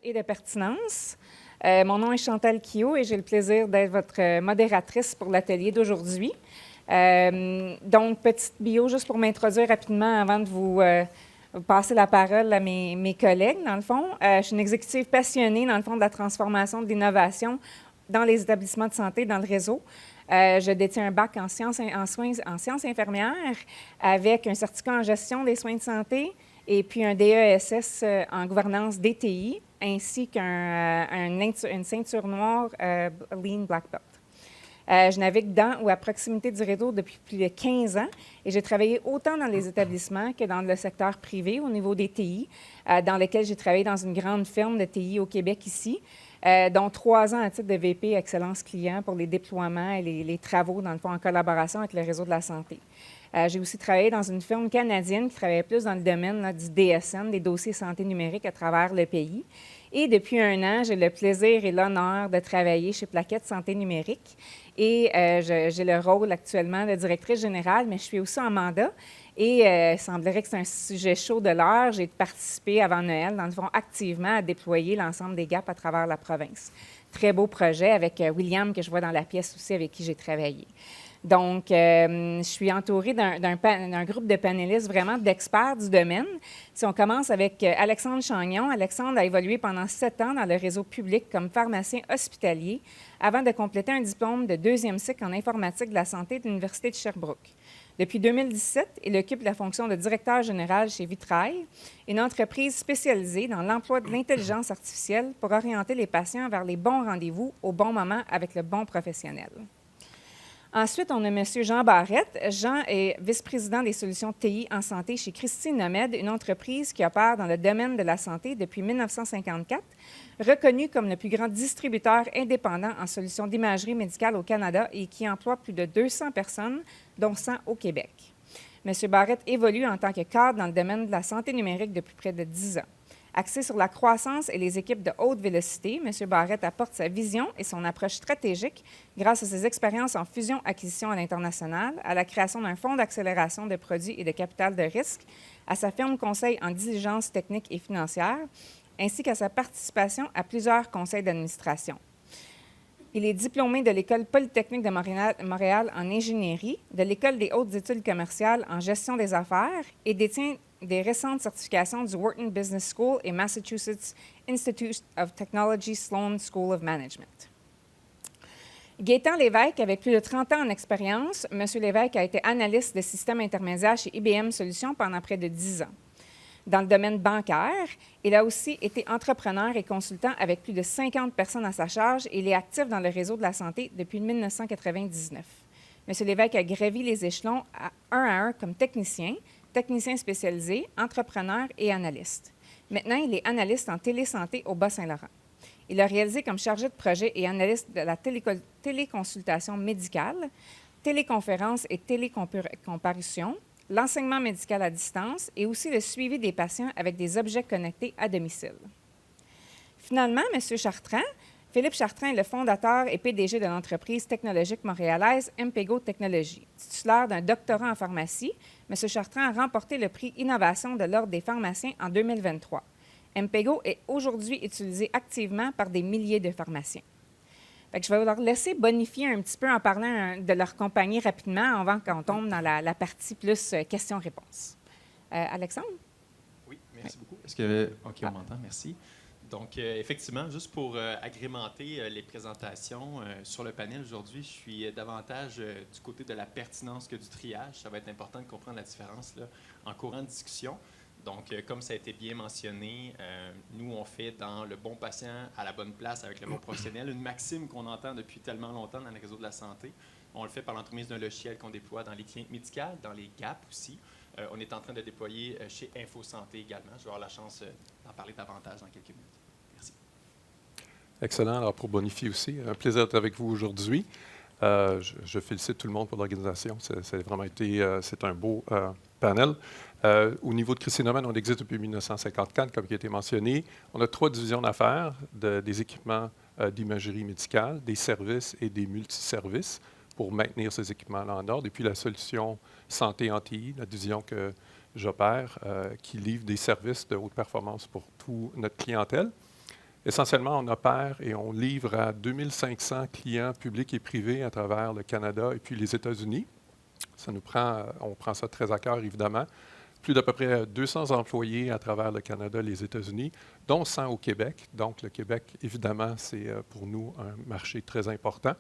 et de pertinence. Mon nom est Chantal Quillot et j'ai le plaisir d'être votre modératrice pour l'atelier d'aujourd'hui. Donc, petite bio juste pour m'introduire rapidement avant de vous passer la parole à mes collègues, dans le fond. Je suis une exécutive passionnée, dans le fond, de la transformation, de l'innovation dans les établissements de santé, dans le réseau. Je détiens un bac en sciences infirmières avec un certificat en gestion des soins de santé et puis un DESS en gouvernance DTI, ainsi qu'une ceinture noire Lean Black Belt. Je navigue dans ou à proximité du réseau depuis plus de 15 ans et j'ai travaillé autant dans les établissements que dans le secteur privé au niveau des TI, dans lequel j'ai travaillé dans une grande firme de TI au Québec ici, dont 3 ans à titre de VP Excellence Client pour les déploiements et les travaux, dans le fond, en collaboration avec le réseau de la santé. J'ai aussi travaillé dans une firme canadienne qui travaillait plus dans le domaine là, du DSN, des dossiers santé numérique à travers le pays. Et depuis 1 an, j'ai le plaisir et l'honneur de travailler chez Plaquette Santé numérique. Et j'ai le rôle actuellement de directrice générale, mais je suis aussi en mandat. Et il semblerait que c'est un sujet chaud de l'heure. J'ai participé avant Noël, dans le fond, activement à déployer l'ensemble des GAP à travers la province. Très beau projet avec William, que je vois dans la pièce aussi, avec qui j'ai travaillé. Donc, je suis entourée d'un groupe de panélistes vraiment d'experts du domaine. Si on commence avec Alexandre Chagnon, Alexandre a évolué pendant 7 ans dans le réseau public comme pharmacien hospitalier avant de compléter un diplôme de 2e cycle en informatique de la santé de l'Université de Sherbrooke. Depuis 2017, il occupe la fonction de directeur général chez Vitrail, une entreprise spécialisée dans l'emploi de l'intelligence artificielle pour orienter les patients vers les bons rendez-vous au bon moment avec le bon professionnel. Ensuite, on a M. Jean Barrette. Jean est vice-président des solutions TI en santé chez Christine Nomed, une entreprise qui opère dans le domaine de la santé depuis 1954, reconnue comme le plus grand distributeur indépendant en solutions d'imagerie médicale au Canada et qui emploie plus de 200 personnes, dont 100 au Québec. M. Barrette évolue en tant que cadre dans le domaine de la santé numérique depuis près de 10 ans. Axé sur la croissance et les équipes de haute vélocité, M. Barrette apporte sa vision et son approche stratégique grâce à ses expériences en fusion-acquisition à l'international, à la création d'un fonds d'accélération de produits et de capital de risque, à sa firme conseil en diligence technique et financière, ainsi qu'à sa participation à plusieurs conseils d'administration. Il est diplômé de l'École polytechnique de Montréal en ingénierie, de l'École des hautes études commerciales en gestion des affaires et détient des récentes certifications du Wharton Business School et Massachusetts Institute of Technology Sloan School of Management. Gaétan Lévesque, avec plus de 30 ans en expérience, M. Lévesque a été analyste de systèmes intermédiaires chez IBM Solutions pendant près de 10 ans. Dans le domaine bancaire, il a aussi été entrepreneur et consultant avec plus de 50 personnes à sa charge et il est actif dans le réseau de la santé depuis 1999. M. Lévesque a gravi les échelons un à un comme technicien spécialisé, entrepreneur et analyste. Maintenant, il est analyste en télésanté au Bas-Saint-Laurent. Il a réalisé comme chargé de projet et analyste de la téléconsultation médicale, téléconférence et télécomparution, l'enseignement médical à distance et aussi le suivi des patients avec des objets connectés à domicile. Finalement, M. Chartrand, Philippe Chartrand est le fondateur et PDG de l'entreprise technologique montréalaise Mpego Technologies. Titulaire d'un doctorat en pharmacie, M. Chartrand a remporté le prix Innovation de l'Ordre des pharmaciens en 2023. Mpego est aujourd'hui utilisé activement par des milliers de pharmaciens. Fait que je vais leur laisser bonifier un petit peu en parlant de leur compagnie rapidement avant qu'on tombe dans la partie plus questions-réponses. Alexandre? Oui, merci beaucoup. Est-ce que... OK, on m'entend, merci. Donc, effectivement, juste pour agrémenter les présentations sur le panel aujourd'hui, je suis davantage du côté de la pertinence que du triage. Ça va être important de comprendre la différence là, en courant de discussion. Donc, comme ça a été bien mentionné, nous, on fait dans le bon patient à la bonne place avec le bon professionnel, une maxime qu'on entend depuis tellement longtemps dans le réseau de la santé. On le fait par l'entremise d'un logiciel qu'on déploie dans les cliniques médicales, dans les GAP aussi. On est en train de déployer chez InfoSanté également. Je vais avoir la chance d'en parler davantage dans quelques minutes. Merci. Excellent. Alors, pour bonifier aussi, un plaisir d'être avec vous aujourd'hui. Je félicite tout le monde pour l'organisation. C'est vraiment été c'est un beau panel. Au niveau de Christine Nomed, on existe depuis 1954, comme qui a été mentionné. On a 3 divisions d'affaires, des équipements d'imagerie médicale, des services et des multiservices pour maintenir ces équipements-là en ordre. Et puis la solution santé en TI, la division que j'opère, qui livre des services de haute performance pour toute notre clientèle. Essentiellement, on opère et on livre à 2500 clients publics et privés à travers le Canada et puis les États-Unis. On prend ça très à cœur, évidemment. Plus d'à peu près 200 employés à travers le Canada et les États-Unis, dont 100 au Québec. Donc, le Québec, évidemment, c'est pour nous un marché très important.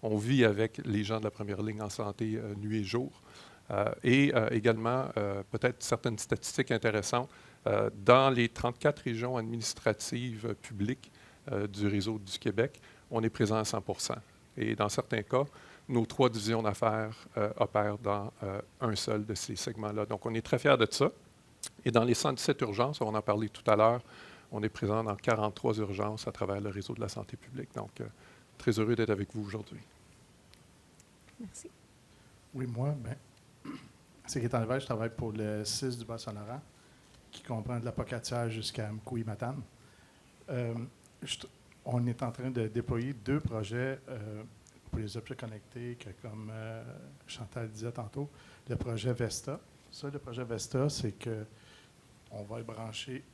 On vit avec les gens de la première ligne en santé nuit et jour. Également, peut-être certaines statistiques intéressantes. Dans les 34 régions administratives publiques du réseau du Québec, on est présent à 100 %. Et dans certains cas, nos 3 divisions d'affaires opèrent dans un seul de ces segments-là. Donc, on est très fiers de ça. Et dans les 117 urgences, on en a parlé tout à l'heure, on est présent dans 43 urgences à travers le réseau de la santé publique. Donc, très heureux d'être avec vous aujourd'hui. Merci. Oui, moi, c'est Gaétan Lévesque, je travaille pour le 6 du Bas-Saint-Laurent, qui comprend de la Pocatière jusqu'à Mkoui-Matane. On est en train de déployer 2 projets pour les objets connectés, que, comme Chantal disait tantôt, le projet Vesta. Ça, le projet Vesta, c'est qu'on va le brancher,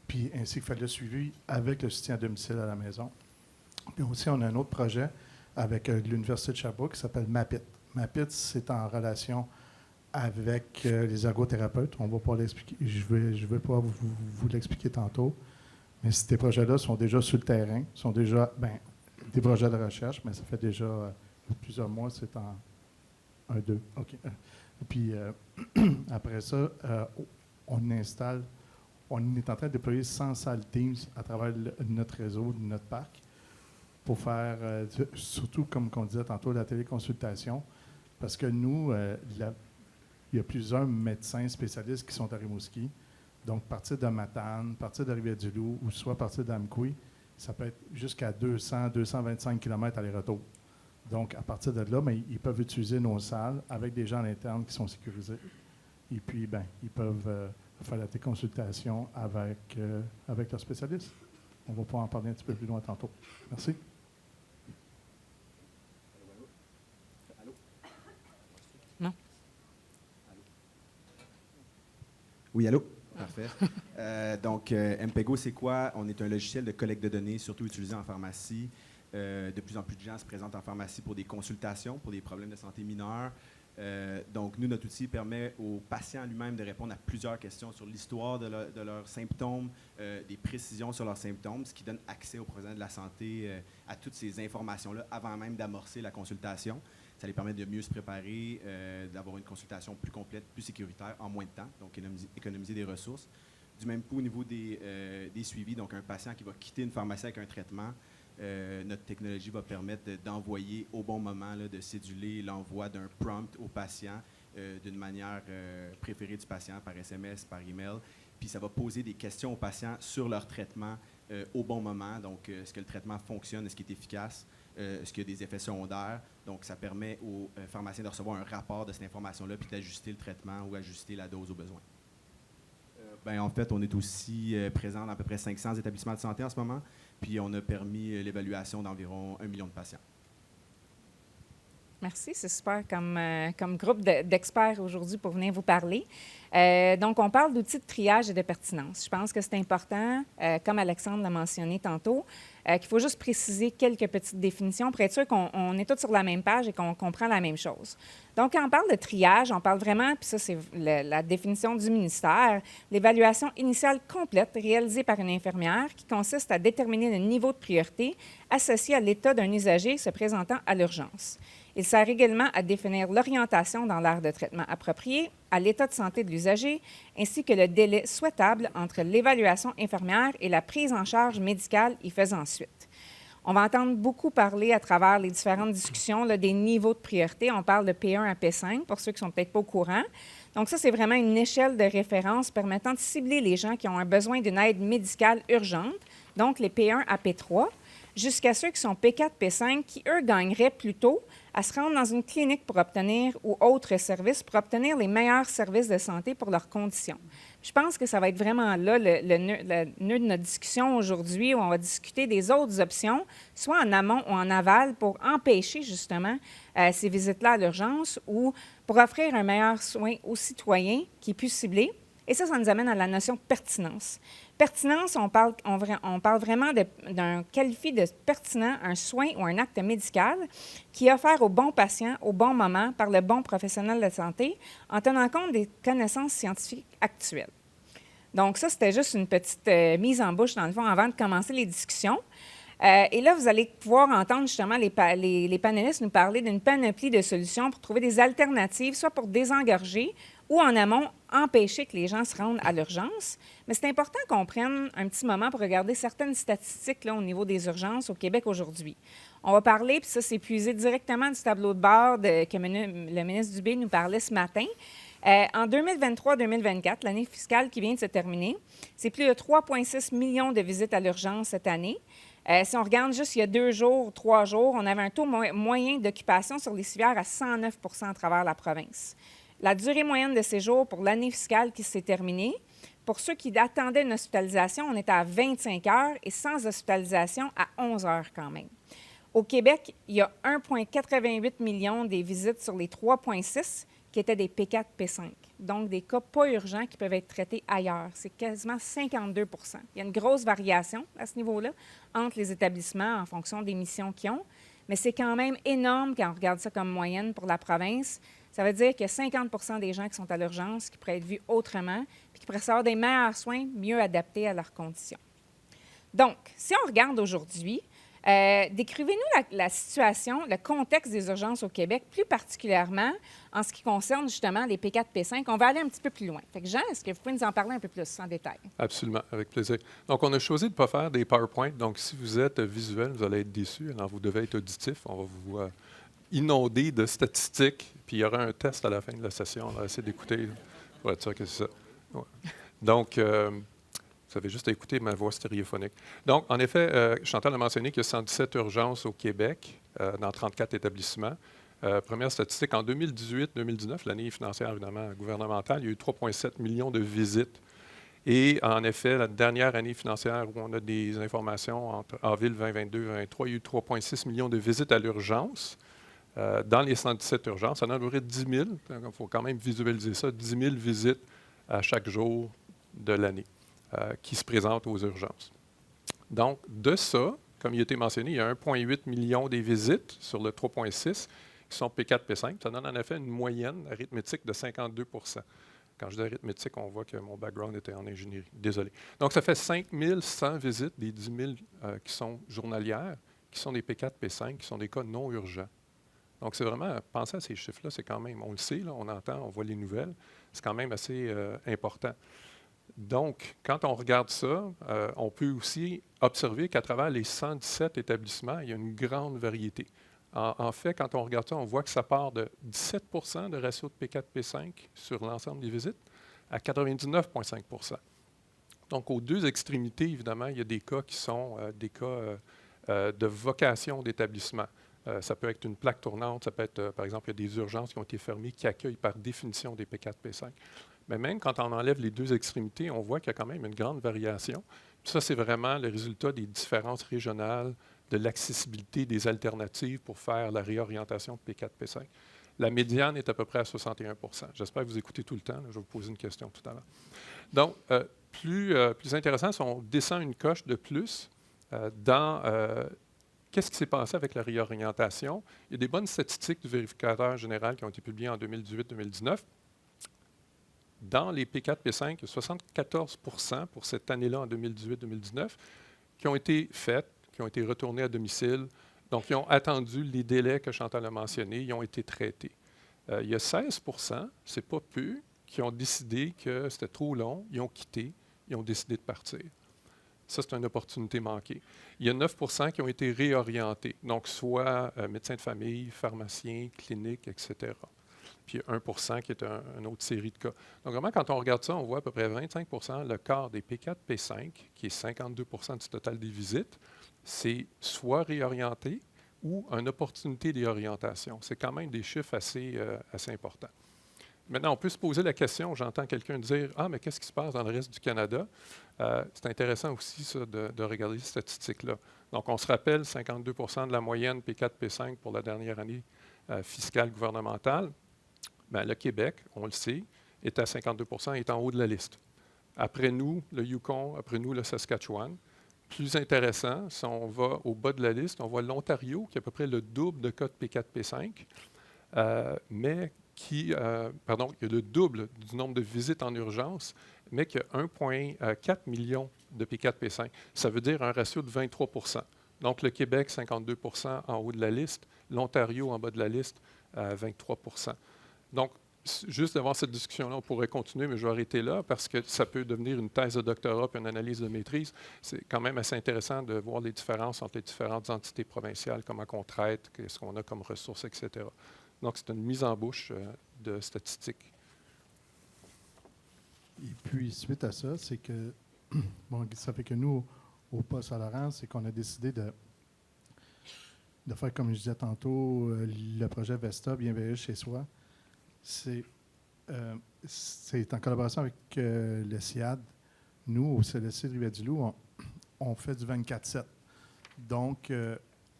puis ainsi que faire le suivi avec le soutien à domicile à la maison. Puis aussi, on a un autre projet avec l'Université de Sherbrooke qui s'appelle MAPIT. MAPIT, c'est en relation avec les ergothérapeutes. On va pas l'expliquer. Je vais pouvoir vous l'expliquer tantôt. Mais ces projets-là sont déjà sur le terrain, sont déjà des projets de recherche, mais ça fait déjà plusieurs mois, c'est en 2. OK. Puis après ça, on est en train de déployer 100 salles Teams à travers notre réseau, notre parc, pour faire, surtout comme on disait tantôt, la téléconsultation, parce que nous, il y a plusieurs médecins spécialistes qui sont à Rimouski. Donc, partir de Matane, partir de Rivière-du-Loup, ou soit partir d'Amkoui, ça peut être jusqu'à 200, 225 km aller-retour. Donc, à partir de là, ils peuvent utiliser nos salles avec des gens à l'interne qui sont sécurisés. Et puis, ils peuvent faire la téléconsultation avec leur spécialiste. On va pouvoir en parler un petit peu plus loin tantôt. Merci. Allô? Non. Oui, allô? Parfait. Donc, MPEGO, c'est quoi? On est un logiciel de collecte de données, surtout utilisé en pharmacie. De plus en plus de gens se présentent en pharmacie pour des consultations, pour des problèmes de santé mineurs. Donc, nous, notre outil permet aux patients lui-même de répondre à plusieurs questions sur l'histoire de leurs symptômes, des précisions sur leurs symptômes, ce qui donne accès aux professionnels de la santé à toutes ces informations-là avant même d'amorcer la consultation. Ça les permet de mieux se préparer, d'avoir une consultation plus complète, plus sécuritaire, en moins de temps, donc économiser des ressources. Du même coup, au niveau des suivis, donc un patient qui va quitter une pharmacie avec un traitement, notre technologie va permettre d'envoyer au bon moment, de céduler l'envoi d'un prompt au patient d'une manière préférée du patient, par SMS, par email. Puis ça va poser des questions aux patients sur leur traitement au bon moment. Donc, est-ce que le traitement fonctionne? Est-ce qu'il est efficace? Est-ce qu'il y a des effets secondaires? Donc, ça permet aux pharmaciens de recevoir un rapport de cette information-là puis d'ajuster le traitement ou ajuster la dose au besoin. En fait, on est aussi présent dans à peu près 500 établissements de santé en ce moment, puis on a permis l'évaluation d'environ 1 million de patients. Merci, c'est super comme groupe d'experts aujourd'hui pour venir vous parler. Donc, on parle d'outils de triage et de pertinence. Je pense que c'est important, comme Alexandre l'a mentionné tantôt, qu'il faut juste préciser quelques petites définitions pour être sûr qu'on est tous sur la même page et qu'on comprend la même chose. Donc, quand on parle de triage, on parle vraiment, puis ça, c'est la définition du ministère, l'évaluation initiale complète réalisée par une infirmière qui consiste à déterminer le niveau de priorité associé à l'état d'un usager se présentant à l'urgence. Il sert également à définir l'orientation dans l'aire de traitement appropriée, à l'état de santé de l'usager, ainsi que le délai souhaitable entre l'évaluation infirmière et la prise en charge médicale y faisant suite. On va entendre beaucoup parler à travers les différentes discussions des niveaux de priorité. On parle de P1 à P5, pour ceux qui ne sont peut-être pas au courant. Donc ça, c'est vraiment une échelle de référence permettant de cibler les gens qui ont un besoin d'une aide médicale urgente, donc les P1 à P3, jusqu'à ceux qui sont P4, P5, qui, eux, gagneraient plutôt à se rendre dans une clinique pour obtenir, ou autre service, pour obtenir les meilleurs services de santé pour leurs conditions. Je pense que ça va être vraiment là le nœud de notre discussion aujourd'hui, où on va discuter des autres options, soit en amont ou en aval, pour empêcher justement ces visites-là à l'urgence ou pour offrir un meilleur soin aux citoyens qui est plus ciblé, Et ça nous amène à la notion de pertinence. Pertinence, on parle vraiment d'un qualifié de pertinent, un soin ou un acte médical qui est offert au bon patient au bon moment par le bon professionnel de santé en tenant compte des connaissances scientifiques actuelles. Donc ça, c'était juste une petite mise en bouche, dans le fond, avant de commencer les discussions. Et là, vous allez pouvoir entendre justement les panélistes nous parler d'une panoplie de solutions pour trouver des alternatives, soit pour désengorger ou en amont, empêcher que les gens se rendent à l'urgence. Mais c'est important qu'on prenne un petit moment pour regarder certaines statistiques là, au niveau des urgences au Québec aujourd'hui. On va parler, puis ça, c'est puisé directement du tableau de bord que le ministre Dubé nous parlait ce matin. En 2023-2024, l'année fiscale qui vient de se terminer, c'est plus de 3,6 millions de visites à l'urgence cette année. Si on regarde juste il y a 2 jours, 3 jours, on avait un taux moyen d'occupation sur les civières à 109 à travers la province. La durée moyenne de séjour pour l'année fiscale qui s'est terminée, pour ceux qui attendaient une hospitalisation, on était à 25 heures et sans hospitalisation à 11 heures quand même. Au Québec, il y a 1,88 million des visites sur les 3,6 qui étaient des P4, P5, donc des cas pas urgents qui peuvent être traités ailleurs. C'est quasiment 52 %. Il y a une grosse variation à ce niveau-là entre les établissements en fonction des missions qu'ils ont, mais c'est quand même énorme quand on regarde ça comme moyenne pour la province. Ça veut dire qu'il y a 50 des gens qui sont à l'urgence qui pourraient être vus autrement puis qui pourraient recevoir des meilleurs soins mieux adaptés à leurs conditions. Donc, si on regarde aujourd'hui, décrivez-nous la situation, le contexte des urgences au Québec, plus particulièrement en ce qui concerne justement les P4, P5. On va aller un petit peu plus loin. Fait que Jean, est-ce que vous pouvez nous en parler un peu plus en détail? Absolument, avec plaisir. Donc, on a choisi de ne pas faire des PowerPoint. Donc, si vous êtes visuel, vous allez être déçus. Alors, vous devez être auditif. On va vous inonder de statistiques. Puis, il y aura un test à la fin de la session. On va essayer d'écouter pour être sûr que c'est ça. Ouais. Donc, vous avez juste à écouter ma voix stéréophonique. Donc, en effet, Chantal a mentionné qu'il y a 117 urgences au Québec, dans 34 établissements. Première statistique, en 2018-2019, l'année financière évidemment gouvernementale, il y a eu 3,7 millions de visites. Et en effet, la dernière année financière où on a des informations entre avril 2022-2023, il y a eu 3,6 millions de visites à l'urgence. Dans les 117 urgences, ça en a à peu près 10 000. Il faut quand même visualiser ça, 10 000 visites à chaque jour de l'année. Qui se présentent aux urgences. Donc, de ça, comme il a été mentionné, il y a 1,8 million des visites sur le 3,6 qui sont P4, P5. Ça donne en effet une moyenne arithmétique de 52 %. Quand je dis arithmétique, on voit que mon background était en ingénierie. Désolé. Donc, ça fait 5 100 visites des 10 000 qui sont journalières, qui sont des P4, P5, qui sont des cas non urgents. Donc, c'est vraiment, penser à ces chiffres-là, c'est quand même, on le sait, là, on entend, on voit les nouvelles, c'est quand même assez important. Donc, quand on regarde ça, on peut aussi observer qu'à travers les 117 établissements, il y a une grande variété. En fait, quand on regarde ça, on voit que ça part de 17 % de ratio de P4, P5 sur l'ensemble des visites à 99,5 %. Donc, aux deux extrémités, évidemment, il y a des cas qui sont des cas de vocation d'établissement. Ça peut être une plaque tournante, ça peut être, par exemple, il y a des urgences qui ont été fermées qui accueillent par définition des P4, P5. Mais même quand on enlève les deux extrémités, on voit qu'il y a quand même une grande variation. Puis ça, c'est vraiment le résultat des différences régionales, de l'accessibilité des alternatives pour faire la réorientation de P4, P5. La médiane est à peu près à 61 %. J'espère que vous écoutez tout le temps. Là, je vais vous poser une question tout à l'heure. Donc, plus intéressant, si on descend une coche de plus dans qu'est-ce qui s'est passé avec la réorientation. Il y a des bonnes statistiques du vérificateur général qui ont été publiées en 2018-2019. Dans les P4, P5, il y a 74 % pour cette année-là, en 2018-2019, qui ont été faites, qui ont été retournées à domicile, donc ils ont attendu les délais que Chantal a mentionnés, ils ont été traités. Il y a 16 %, c'est pas peu, qui ont décidé que c'était trop long, ils ont quitté, ils ont décidé de partir. Ça, c'est une opportunité manquée. Il y a 9 % qui ont été réorientés, donc soit médecins de famille, pharmaciens, cliniques, etc. Puis 1 % qui est une autre série de cas. Donc, vraiment, quand on regarde ça, on voit à peu près 25 % le quart des P4, P5, qui est 52 % du total des visites, c'est soit réorienté ou une opportunité de réorientation. C'est quand même des chiffres assez importants. Maintenant, on peut se poser la question, j'entends quelqu'un dire « Ah, mais qu'est-ce qui se passe dans le reste du Canada? » C'est intéressant aussi, ça, de regarder ces statistiques-là. Donc, on se rappelle 52 % de la moyenne P4, P5 pour la dernière année fiscale gouvernementale. Bien, le Québec, on le sait, est à 52 est en haut de la liste. Après nous, le Yukon, après nous, le Saskatchewan. Plus intéressant, si on va au bas de la liste, on voit l'Ontario, qui a à peu près le double de cas de P4, P5, mais il y a le double du nombre de visites en urgence, mais qui a 1,4 million de P4, P5. Ça veut dire un ratio de 23 Donc, le Québec, 52 en haut de la liste, l'Ontario en bas de la liste, 23 Donc, juste d'avoir cette discussion-là, on pourrait continuer, mais je vais arrêter là parce que ça peut devenir une thèse de doctorat puis une analyse de maîtrise. C'est quand même assez intéressant de voir les différences entre les différentes entités provinciales, comment on traite, qu'est-ce qu'on a comme ressources, etc. Donc, c'est une mise en bouche de statistiques. Et puis, suite à ça, c'est que, bon, ça fait que nous, au poste à Laurent, c'est qu'on a décidé de faire, comme je disais tantôt, le projet Vesta, Bienveiller chez soi. C'est en collaboration avec le CIAD. Nous, au CLSC de Rivière-du-Loup, on fait du 24/7. Donc,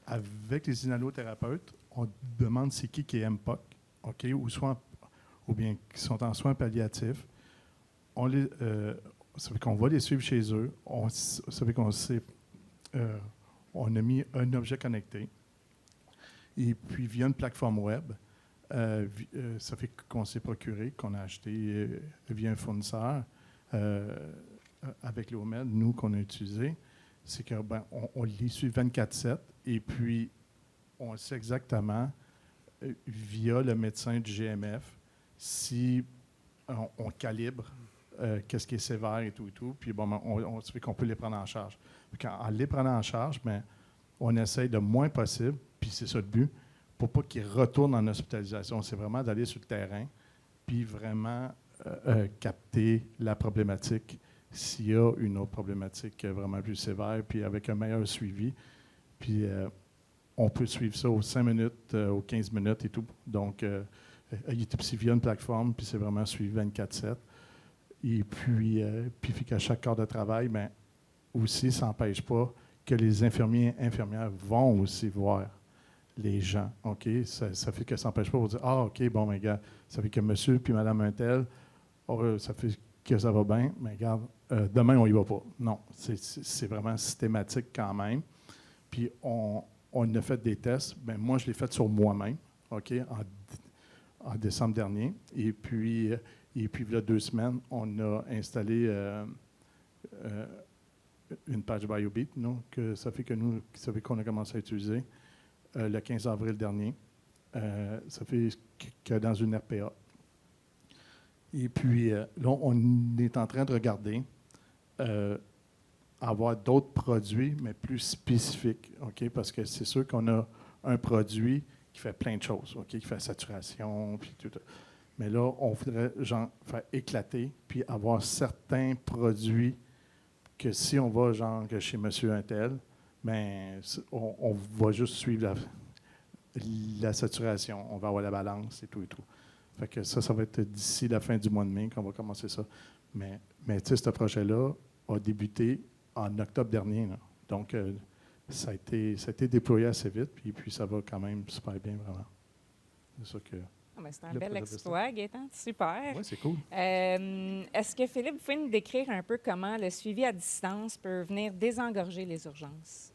avec les inhalothérapeutes, on demande c'est qui est MPOC, OK, ou bien qui sont en soins palliatifs. Ça fait qu'on va les suivre chez eux. Ça fait on a mis un objet connecté. Et puis, via une plateforme web, ça fait qu'on s'est procuré, qu'on a acheté via un fournisseur avec l'OMED, nous, qu'on a utilisé. C'est qu'on on les suit 24/7 et puis on sait exactement, via le médecin du GMF, si on calibre qu'est-ce qui est sévère et tout. Puis on sait qu'on peut les prendre en charge. En les prenant en charge, on essaye le moins possible, puis c'est ça le but, pour pas qu'ils retournent en hospitalisation. C'est vraiment d'aller sur le terrain, puis vraiment capter la problématique s'il y a une autre problématique vraiment plus sévère, puis avec un meilleur suivi. Puis on peut suivre ça aux 5 minutes, aux 15 minutes et tout. Donc, c'est via une plateforme, puis c'est vraiment suivi 24/7. Et puis qu'à chaque heure de travail, aussi, ça n'empêche pas que les infirmiers et infirmières vont aussi voir les gens. OK? Ça fait que ça n'empêche pas de dire ah, OK, bon, mais gars, ça fait que monsieur puis madame Untel, ça fait que ça va bien, mais regarde, demain, on n'y va pas. Non, c'est vraiment systématique quand même. Puis, on a fait des tests. Bien, moi, je l'ai fait sur moi-même, OK, en décembre dernier. Et puis, il y a 2 semaines, on a installé une page BioBeat, ça fait qu'on a commencé à utiliser le 15 avril dernier. Ça fait que dans une RPA. Et puis, là, on est en train de regarder avoir d'autres produits, mais plus spécifiques, OK? Parce que c'est sûr qu'on a un produit qui fait plein de choses, OK? Qui fait saturation, puis tout. Mais là, on voudrait faire éclater, puis avoir certains produits que si on va chez monsieur Untel, on va juste suivre la saturation. On va avoir la balance et tout. Fait que ça va être d'ici la fin du mois de mai qu'on va commencer ça. Mais tu sais, ce projet-là a débuté en octobre dernier. Là. Donc, ça a été déployé assez vite, puis ça va quand même super bien, vraiment. C'est ça que... c'est un bel exploit, Gaétan. Super. Oui, c'est cool. Est-ce que, Philippe, vous pouvez nous décrire un peu comment le suivi à distance peut venir désengorger les urgences?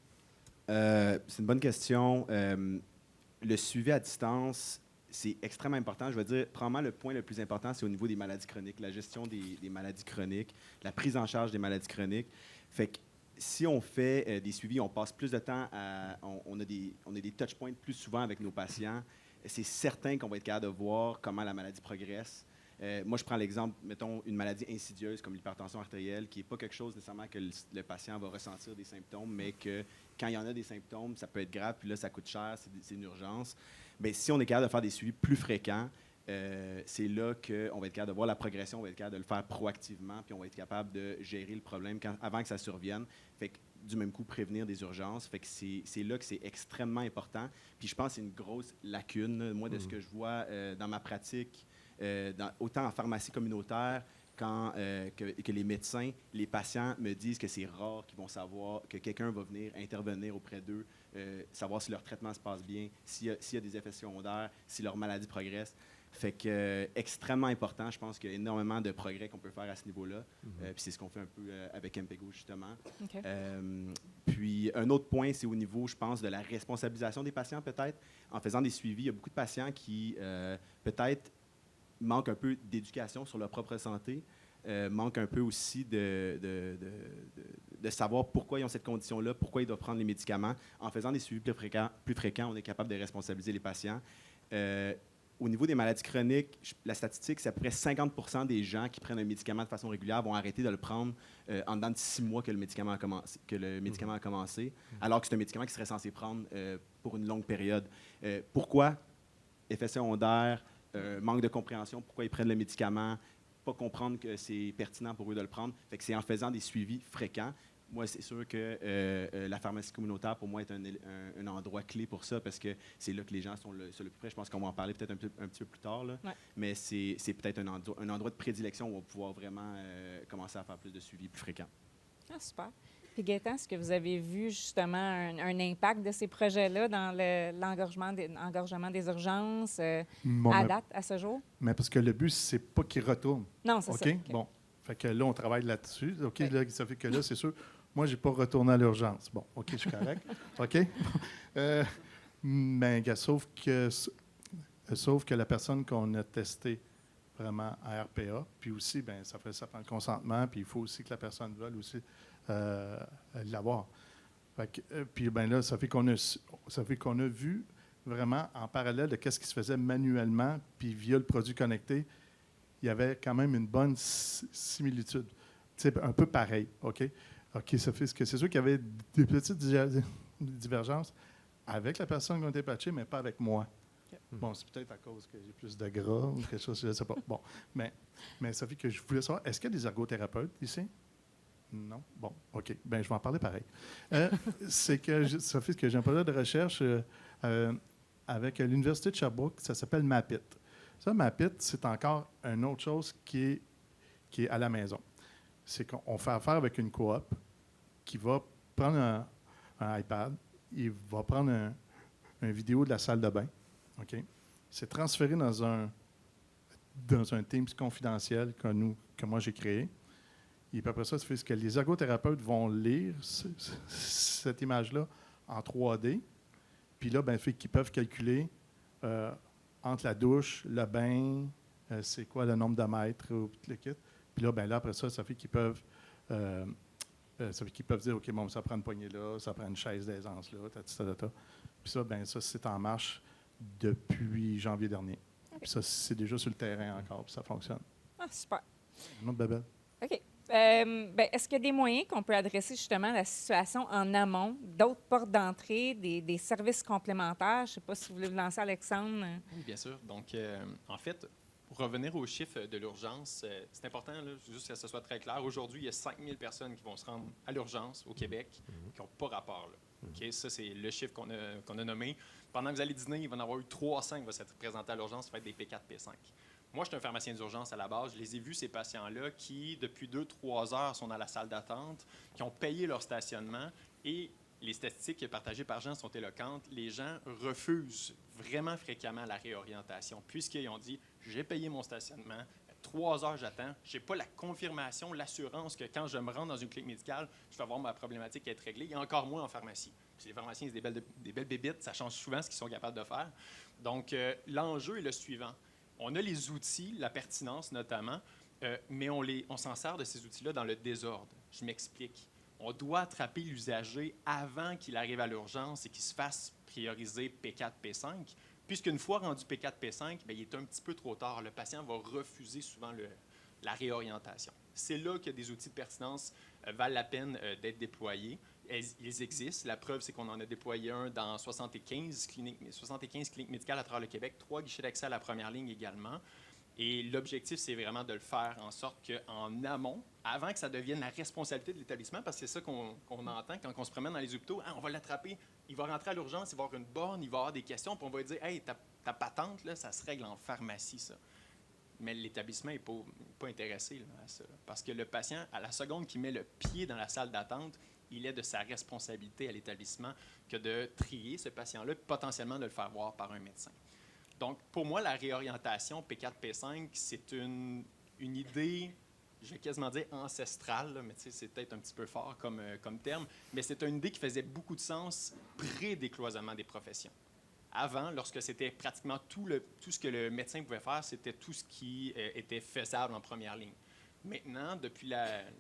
C'est une bonne question. Le suivi à distance, c'est extrêmement important. Je veux dire, probablement le point le plus important, c'est au niveau des maladies chroniques, la gestion des maladies chroniques, la prise en charge des maladies chroniques. Fait que si on fait des suivis, on passe plus de temps on a des touch points plus souvent avec nos patients. C'est certain qu'on va être capable de voir comment la maladie progresse. Moi, je prends l'exemple, mettons, une maladie insidieuse comme l'hypertension artérielle, qui n'est pas quelque chose nécessairement que le patient va ressentir des symptômes, mais que quand il y en a des symptômes, ça peut être grave, puis là, ça coûte cher, c'est une urgence. Bien, si on est capable de faire des suivis plus fréquents, c'est là qu'on va être capable de voir la progression, on va être capable de le faire proactivement, puis on va être capable de gérer le problème avant que ça survienne. Fait que, du même coup, prévenir des urgences. Fait que c'est là que c'est extrêmement important. Puis je pense que c'est une grosse lacune, moi, de ce que je vois dans ma pratique, autant en pharmacie communautaire que les médecins, les patients me disent que c'est rare qu'ils vont savoir, que quelqu'un va venir intervenir auprès d'eux, savoir si leur traitement se passe bien, s'il y a des effets secondaires, si leur maladie progresse. Fait que extrêmement important. Je pense qu'il y a énormément de progrès qu'on peut faire à ce niveau-là. Puis c'est ce qu'on fait un peu avec MPEGO, justement. OK. Puis un autre point, c'est au niveau, je pense, de la responsabilisation des patients, peut-être. En faisant des suivis, il y a beaucoup de patients qui, peut-être, manquent un peu d'éducation sur leur propre santé, manquent un peu aussi de savoir pourquoi ils ont cette condition-là, pourquoi ils doivent prendre les médicaments. En faisant des suivis plus fréquents, on est capable de responsabiliser les patients. Au niveau des maladies chroniques, la statistique, c'est à peu près 50% des gens qui prennent un médicament de façon régulière vont arrêter de le prendre en dedans de 6 mois que le médicament a commencé, alors que c'est un médicament qui serait censé prendre pour une longue période. Pourquoi? Effet secondaire, manque de compréhension, pourquoi ils prennent le médicament, pas comprendre que c'est pertinent pour eux de le prendre. Fait que c'est en faisant des suivis fréquents. Moi, c'est sûr que la pharmacie communautaire, pour moi, est un endroit clé pour ça, parce que c'est là que les gens sont le plus près. Je pense qu'on va en parler peut-être un petit peu plus tard, là. Ouais. Mais c'est peut-être un endroit de prédilection où on va pouvoir vraiment commencer à faire plus de suivi plus fréquent. Ah, super. Puis Gaëtan, est-ce que vous avez vu justement un impact de ces projets-là dans l'engorgement des urgences à date, à ce jour? Mais parce que le but, c'est pas qu'ils retournent. Non, c'est OK? ça. OK. Bon. Fait que là, on travaille là-dessus. OK? Oui. Là, ça fait que là, c'est sûr. Moi, je n'ai pas retourné à l'urgence. Bon, OK, je suis correct. OK? Mais sauf que la personne qu'on a testée vraiment à RPA, puis aussi, bien, ça prend le consentement, puis il faut aussi que la personne veuille aussi l'avoir. Fait que, puis ben là, ça fait qu'on a vu vraiment en parallèle de ce qui se faisait manuellement, puis via le produit connecté, il y avait quand même une bonne similitude. Un peu pareil, OK? OK, ça fait que c'est sûr qu'il y avait des petites divergences avec la personne qui a été patchée, mais pas avec moi. OK. Bon, c'est peut-être à cause que j'ai plus de gras ou quelque chose, je ne sais pas. Bon, mais ça fait que je voulais savoir, est-ce qu'il y a des ergothérapeutes ici? Non? Bon, OK. Bien, je vais en parler pareil. C'est que ça fait que j'ai un projet de recherche avec l'Université de Sherbrooke, ça s'appelle MAPIT. Ça, MAPIT, c'est encore une autre chose qui est à la maison. C'est qu'on fait affaire avec une coop qui va prendre un iPad, il va prendre une vidéo de la salle de bain, OK? C'est transféré dans un Teams confidentiel que moi j'ai créé. Et puis après ça, c'est que les ergothérapeutes vont lire cette image-là en 3D. Puis là, ben, fait qu'ils peuvent calculer entre la douche, le bain, c'est quoi le nombre de mètres, le kit. Puis là, ben, après ça fait qu'ils peuvent dire, OK, bon, ça prend une poignée là, ça prend une chaise d'aisance là, ta. Puis ça, ben, ça, c'est en marche depuis janvier dernier. Okay. Puis ça, c'est déjà sur le terrain encore, puis ça fonctionne. Ah, super. Un autre bébé. OK. Est-ce qu'il y a des moyens qu'on peut adresser justement la situation en amont, d'autres portes d'entrée, des services complémentaires? Je ne sais pas si vous voulez vous lancer, Alexandre. Oui, bien sûr. Donc, en fait, pour revenir aux chiffres de l'urgence, c'est important, là, juste que ce soit très clair. Aujourd'hui, il y a 5000 personnes qui vont se rendre à l'urgence au Québec qui n'ont pas rapport. Là. Okay? Ça, c'est le chiffre qu'on a nommé. Pendant que vous allez dîner, il va y en avoir eu 300 qui vont s'être présentés à l'urgence, ça va être des P4, P5. Moi, je suis un pharmacien d'urgence à la base. Je les ai vus, ces patients-là, qui, depuis 2-3 heures, sont dans la salle d'attente, qui ont payé leur stationnement. Et les statistiques partagées par Jean sont éloquentes. Les gens refusent vraiment fréquemment la réorientation, puisqu'ils ont dit « j'ai payé mon stationnement, 3 heures j'attends, je n'ai pas la confirmation, l'assurance que quand je me rends dans une clinique médicale, je vais avoir ma problématique être réglée. » Il y a encore moins en pharmacie. Puis les pharmaciens, c'est des belles bébites, ça change souvent ce qu'ils sont capables de faire. Donc, l'enjeu est le suivant. On a les outils, la pertinence notamment, mais on s'en sert de ces outils-là dans le désordre. Je m'explique. On doit attraper l'usager avant qu'il arrive à l'urgence et qu'il se fasse prioriser P4, P5, puisqu'une fois rendu P4, P5, bien, il est un petit peu trop tard. Le patient va refuser souvent la réorientation. C'est là que des outils de pertinence valent la peine d'être déployés. Ils existent. La preuve, c'est qu'on en a déployé un dans 75 cliniques médicales à travers le Québec, 3 guichets d'accès à la première ligne également. Et l'objectif, c'est vraiment de le faire en sorte qu'en amont, avant que ça devienne la responsabilité de l'établissement, parce que c'est ça qu'on entend quand on se promène dans les hôpitaux, on va l'attraper, il va rentrer à l'urgence, il va avoir une borne, il va avoir des questions, puis on va lui dire « Hey, ta patente, là, ça se règle en pharmacie, ça. » Mais l'établissement n'est pas intéressé là, à ça. Parce que le patient, à la seconde qu'il met le pied dans la salle d'attente, il est de sa responsabilité à l'établissement que de trier ce patient-là et potentiellement de le faire voir par un médecin. Donc, pour moi, la réorientation P4, P5, c'est une idée, je vais quasiment dire ancestrale, là, mais c'est peut-être un petit peu fort comme terme, mais c'est une idée qui faisait beaucoup de sens pré-décloisonnement des professions. Avant, lorsque c'était pratiquement tout ce que le médecin pouvait faire, c'était tout ce qui était faisable en première ligne. Maintenant, depuis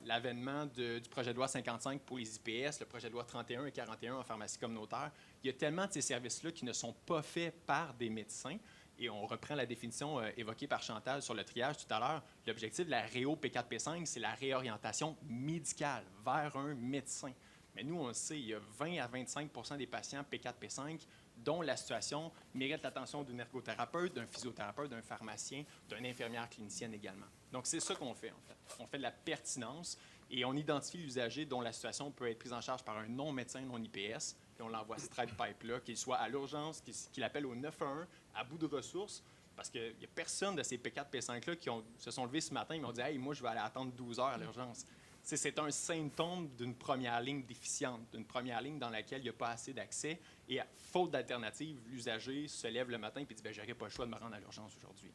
l'avènement du projet de loi 55 pour les IPS, le projet de loi 31 et 41 en pharmacie communautaire, il y a tellement de ces services-là qui ne sont pas faits par des médecins. Et on reprend la définition évoquée par Chantal sur le triage tout à l'heure. L'objectif de la Réo P4, P5, c'est la réorientation médicale vers un médecin. Mais nous, on le sait, il y a 20 à 25 des patients P4, P5 dont la situation mérite l'attention d'un ergothérapeute, d'un physiothérapeute, d'un pharmacien, d'une infirmière clinicienne également. Donc, c'est ça qu'on fait, en fait. On fait de la pertinence et on identifie l'usager dont la situation peut être prise en charge par un non-médecin, non-IPS, et on l'envoie straight pipe là, qu'il soit à l'urgence, qu'il appelle au 911, à bout de ressources, parce qu'il n'y a personne de ces P4, P5-là qui se sont levés ce matin et m'ont dit « Hey, moi, je vais aller attendre 12 heures à l'urgence. » C'est un symptôme d'une première ligne déficiente, d'une première ligne dans laquelle il n'y a pas assez d'accès. Et à faute d'alternative, l'usager se lève le matin et dit « Je n'aurai pas le choix de me rendre à l'urgence aujourd'hui. »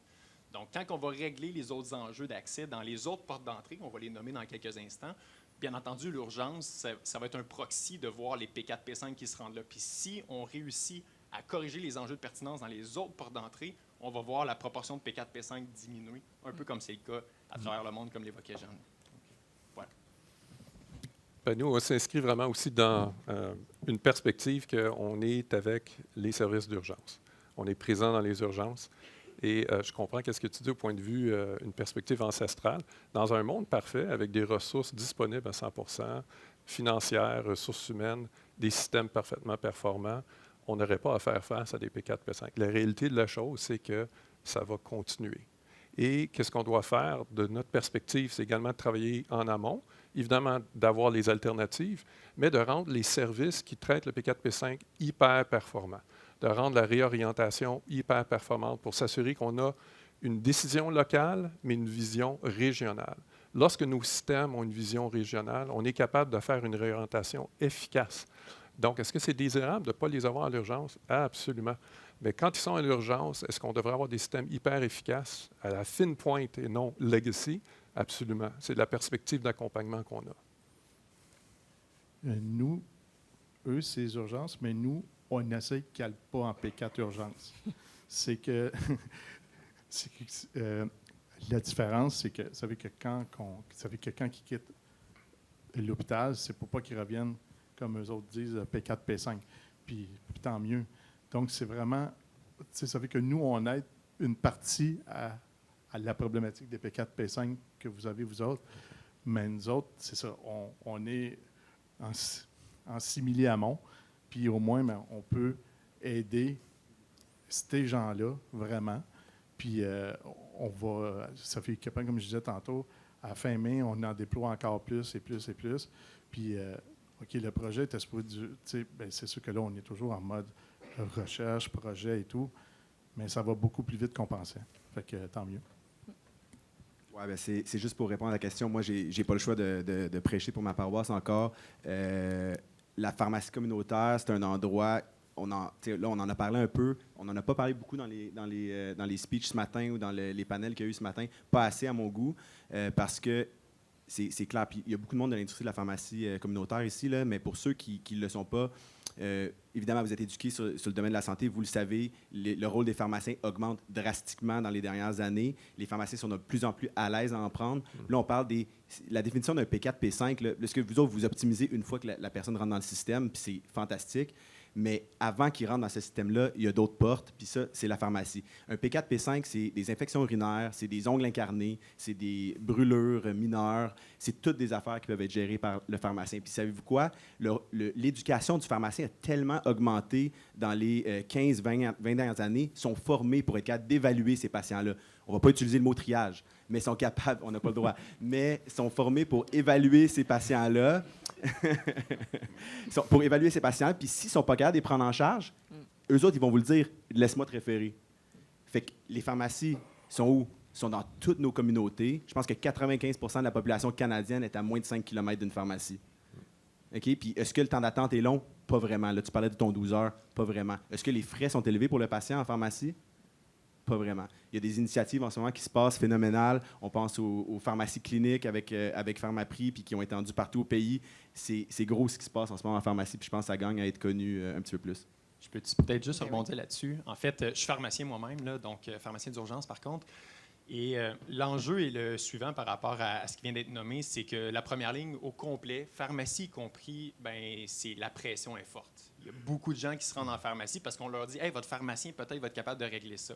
Donc, quand on va régler les autres enjeux d'accès dans les autres portes d'entrée, on va les nommer dans quelques instants, bien entendu, l'urgence, ça va être un proxy de voir les P4, P5 qui se rendent là. Puis si on réussit à corriger les enjeux de pertinence dans les autres portes d'entrée, on va voir la proportion de P4, P5 diminuer, un peu comme c'est le cas à travers le monde, comme l'évoquait Jeanne. Voilà. Ben, nous, on s'inscrit vraiment aussi dans une perspective qu'on est avec les services d'urgence. On est présent dans les urgences. Et je comprends ce que tu dis au point de vue, une perspective ancestrale. Dans un monde parfait, avec des ressources disponibles à 100 financières, ressources humaines, des systèmes parfaitement performants, on n'aurait pas à faire face à des P4, P5. La réalité de la chose, c'est que ça va continuer. Et qu'est-ce qu'on doit faire de notre perspective? C'est également de travailler en amont, évidemment d'avoir les alternatives, mais de rendre les services qui traitent le P4, P5 hyper performants, de rendre la réorientation hyper performante pour s'assurer qu'on a une décision locale, mais une vision régionale. Lorsque nos systèmes ont une vision régionale, on est capable de faire une réorientation efficace. Donc, est-ce que c'est désirable de ne pas les avoir à l'urgence? Absolument. Mais quand ils sont à l'urgence, est-ce qu'on devrait avoir des systèmes hyper efficaces à la fine pointe et non legacy? Absolument. C'est la perspective d'accompagnement qu'on a. Nous, eux, c'est les urgences, mais nous, on essaie qu'ils n'aillent pas en P4 urgence. C'est que, la différence, c'est que, vous savez que quand quelqu'un qui quitte l'hôpital, c'est pour pas qu'il revienne, comme eux autres disent, P4, P5. Puis tant mieux. Donc, c'est vraiment, vous savez que nous, on aide une partie à la problématique des P4, P5 que vous avez, vous autres. Mais nous autres, c'est ça, on est en simili-amont. Puis au moins, on peut aider ces gens-là, vraiment. Puis on va, ça fait comme je disais tantôt, à la fin mai, on en déploie encore plus et plus et plus. Puis, OK, le projet était supposé, c'est sûr que là, on est toujours en mode recherche, projet et tout, mais ça va beaucoup plus vite qu'on pensait. Fait que tant mieux. Ouais, ben c'est juste pour répondre à la question. Moi, j'ai pas le choix de prêcher pour ma paroisse encore. La pharmacie communautaire, c'est un endroit, là, on en a parlé un peu, on n'en a pas parlé beaucoup dans les speeches ce matin ou dans les panels qu'il y a eu ce matin, pas assez à mon goût, parce que c'est clair. Puis il y a beaucoup de monde de l'industrie de la pharmacie communautaire ici, là, mais pour ceux qui ne le sont pas, évidemment, vous êtes éduqués sur le domaine de la santé, vous le savez, le rôle des pharmaciens augmente drastiquement dans les dernières années. Les pharmaciens sont de plus en plus à l'aise à en prendre. Là, on parle la définition d'un P4, P5, là, ce que vous autres, vous optimisez une fois que la personne rentre dans le système, puis c'est fantastique. Mais avant qu'il rentre dans ce système-là, il y a d'autres portes, puis ça, c'est la pharmacie. Un P4, P5, c'est des infections urinaires, c'est des ongles incarnés, c'est des brûlures mineures, c'est toutes des affaires qui peuvent être gérées par le pharmacien. Puis savez-vous quoi? L'éducation du pharmacien a tellement augmenté dans les 15-20 dernières années, ils sont formés pour être capables d'évaluer ces patients-là. On ne va pas utiliser le mot triage, mais ils sont capables, on n'a pas le droit, mais ils sont formés pour évaluer ces patients-là. Pour évaluer ces patients, puis s'ils ne sont pas capables de les prendre en charge, eux autres, ils vont vous le dire, laisse-moi te référer. Fait que les pharmacies sont où? Ils sont dans toutes nos communautés. Je pense que 95 % de la population canadienne est à moins de 5 km d'une pharmacie. OK? Puis est-ce que le temps d'attente est long? Pas vraiment. Là, tu parlais de ton 12 heures. Pas vraiment. Est-ce que les frais sont élevés pour le patient en pharmacie? pas vraiment. Il y a des initiatives en ce moment qui se passent phénoménales. On pense aux pharmacies cliniques avec Pharmaprix, puis qui ont étendu partout au pays. C'est gros ce qui se passe en ce moment en pharmacie, puis je pense que ça gagne à être connu un petit peu plus. Je peux peut-être juste rebondir là-dessus. En fait, je suis pharmacien moi-même, là, donc pharmacien d'urgence par contre. Et l'enjeu est le suivant par rapport à ce qui vient d'être nommé, c'est que la première ligne au complet, pharmacie y compris, ben c'est la pression est forte. Il y a beaucoup de gens qui se rendent en pharmacie parce qu'on leur dit « Hey, votre pharmacien peut-être va être capable de régler ça ».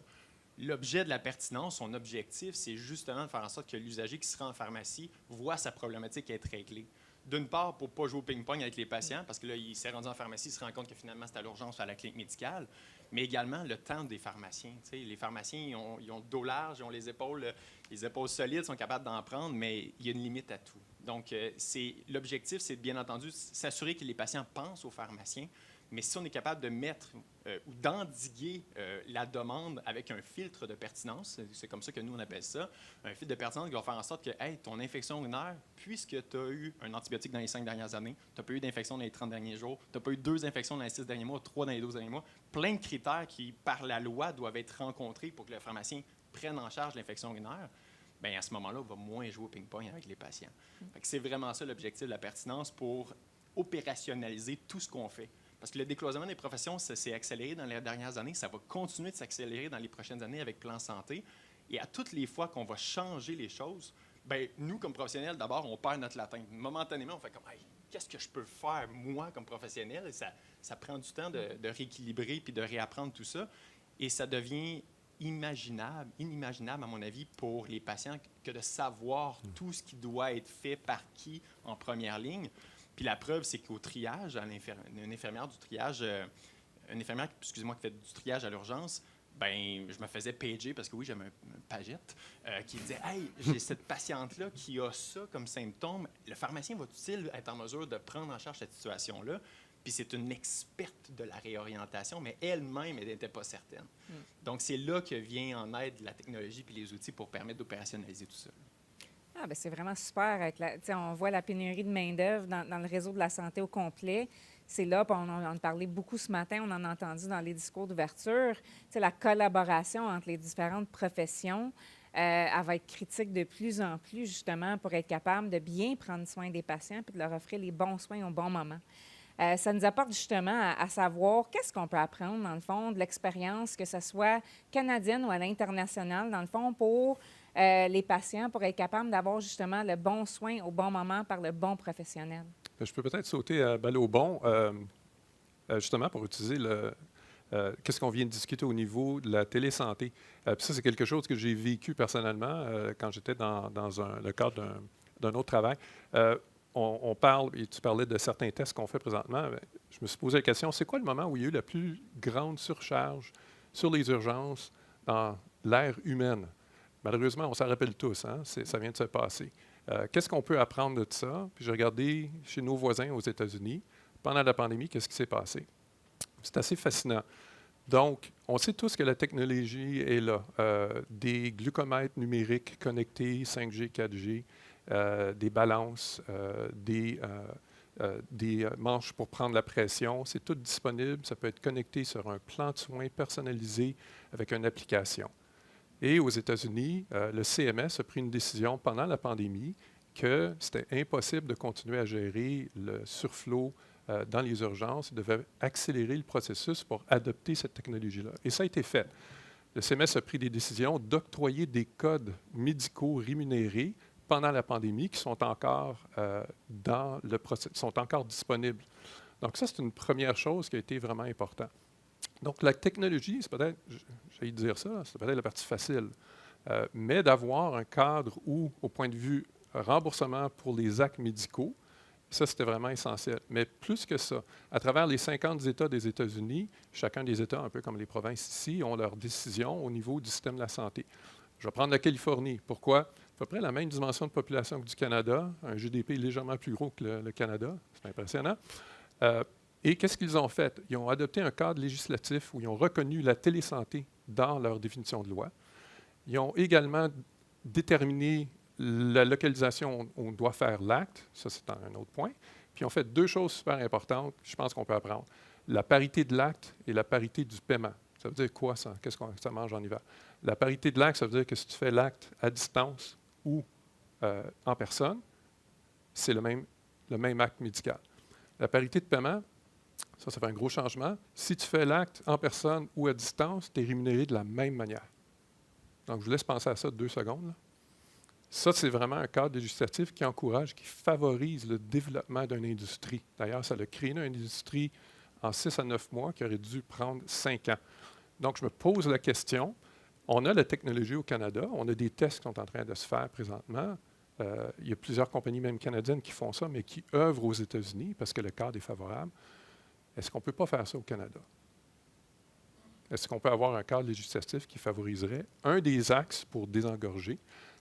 L'objet de la pertinence, son objectif, c'est justement de faire en sorte que l'usager qui se rend en pharmacie voit sa problématique être réglée. D'une part, pour ne pas jouer au ping-pong avec les patients, parce que là, il s'est rendu en pharmacie, il se rend compte que finalement, c'est à l'urgence ou à la clinique médicale, mais également le temps des pharmaciens. T'sais, les pharmaciens, ils ont le dos large, ils ont les épaules solides, sont capables d'en prendre, mais il y a une limite à tout. Donc, l'objectif, c'est bien entendu s'assurer que les patients pensent aux pharmaciens, mais si on est capable de mettre ou d'endiguer la demande avec un filtre de pertinence, c'est comme ça que nous, on appelle ça, un filtre de pertinence qui va faire en sorte que, hey, ton infection urinaire, puisque tu as eu un antibiotique dans les 5 dernières années, tu n'as pas eu d'infection dans les 30 derniers jours, tu n'as pas eu 2 infections dans les 6 derniers mois, 3 dans les 12 derniers mois, plein de critères qui, par la loi, doivent être rencontrés pour que le pharmacien prenne en charge l'infection urinaire, bien, à ce moment-là, on va moins jouer au ping-pong avec les patients. C'est vraiment ça l'objectif de la pertinence pour opérationnaliser tout ce qu'on fait. Parce que le décloisonnement des professions, ça s'est accéléré dans les dernières années, ça va continuer de s'accélérer dans les prochaines années avec Plan Santé. Et à toutes les fois qu'on va changer les choses, bien, nous, comme professionnels, d'abord, on perd notre latin. Momentanément, on fait comme hey, qu'est-ce que je peux faire, moi, comme professionnel? Et ça prend du temps de rééquilibrer puis de réapprendre tout ça. Et ça devient inimaginable, à mon avis, pour les patients que de savoir tout ce qui doit être fait par qui en première ligne. Puis la preuve, c'est qu'au triage, une infirmière du triage, une infirmière, excusez-moi, qui fait du triage à l'urgence, ben, je me faisais pager parce que oui, j'avais un pagette qui disait « Hey, j'ai cette patiente-là qui a ça comme symptôme. Le pharmacien va-t-il être en mesure de prendre en charge cette situation-là? » Puis c'est une experte de la réorientation, mais elle-même, elle n'était pas certaine. Donc, c'est là que vient en aide la technologie puis les outils pour permettre d'opérationnaliser tout ça. Ah, bien, c'est vraiment super. On voit la pénurie de main-d'œuvre dans le réseau de la santé au complet. C'est là, puis on en parlait beaucoup ce matin, on en a entendu dans les discours d'ouverture. La collaboration entre les différentes professions, elle va être critique de plus en plus, justement, pour être capable de bien prendre soin des patients puis de leur offrir les bons soins au bon moment. Ça nous apporte justement à savoir qu'est-ce qu'on peut apprendre, dans le fond, de l'expérience, que ce soit canadienne ou à l'international, dans le fond, pour les patients, pour être capable d'avoir justement le bon soin au bon moment par le bon professionnel. Je peux peut-être sauter à balle au bon, justement pour utiliser qu'est-ce qu'on vient de discuter au niveau de la télésanté. Puis ça, c'est quelque chose que j'ai vécu personnellement quand j'étais dans le cadre d'un autre travail. On parle, et tu parlais de certains tests qu'on fait présentement. Je me suis posé la question, c'est quoi le moment où il y a eu la plus grande surcharge sur les urgences dans l'ère humaine? Malheureusement, on s'en rappelle tous, hein? Ça vient de se passer. Qu'est-ce qu'on peut apprendre de ça? Puis j'ai regardé chez nos voisins aux États-Unis, pendant la pandémie, qu'est-ce qui s'est passé? C'est assez fascinant. Donc, on sait tous que la technologie est là. Des glucomètres numériques connectés, 5G, 4G, des balances, des manches pour prendre la pression. C'est tout disponible. Ça peut être connecté sur un plan de soins personnalisé avec une application. Et aux États-Unis, le CMS a pris une décision pendant la pandémie que c'était impossible de continuer à gérer le surflow dans les urgences. Ils devaient accélérer le processus pour adopter cette technologie-là. Et ça a été fait. Le CMS a pris des décisions d'octroyer des codes médicaux rémunérés pendant la pandémie qui sont encore, sont encore disponibles. Donc ça, c'est une première chose qui a été vraiment importante. Donc la technologie, c'est peut-être, j'allais dire ça, c'est peut-être la partie facile, mais d'avoir un cadre où, au point de vue remboursement pour les actes médicaux, ça, c'était vraiment essentiel. Mais plus que ça, à travers les 50 États des États-Unis, chacun des États, un peu comme les provinces ici, ont leurs décisions au niveau du système de la santé. Je vais prendre la Californie. Pourquoi? À peu près la même dimension de population que du Canada, un GDP légèrement plus gros que le Canada. C'est impressionnant. Et qu'est-ce qu'ils ont fait? Ils ont adopté un cadre législatif où ils ont reconnu la télésanté dans leur définition de loi. Ils ont également déterminé la localisation où on doit faire l'acte. Ça, c'est un autre point. Puis ils ont fait deux choses super importantes, je pense qu'on peut apprendre. La parité de l'acte et la parité du paiement. Ça veut dire quoi, ça? Qu'est-ce que ça mange en hiver? La parité de l'acte, ça veut dire que si tu fais l'acte à distance ou en personne, c'est le même acte médical. La parité de paiement, ça fait un gros changement. Si tu fais l'acte en personne ou à distance, tu es rémunéré de la même manière. Donc, je vous laisse penser à ça 2 secondes. Là. Ça, c'est vraiment un cadre législatif qui encourage, qui favorise le développement d'une industrie. D'ailleurs, ça a créé une industrie en 6 à 9 mois qui aurait dû prendre 5 ans. Donc, je me pose la question, on a la technologie au Canada, on a des tests qui sont en train de se faire présentement. Il y a plusieurs compagnies, même canadiennes, qui font ça, mais qui œuvrent aux États-Unis parce que le cadre est favorable. Est-ce qu'on ne peut pas faire ça au Canada? Est-ce qu'on peut avoir un cadre législatif qui favoriserait un des axes pour désengorger?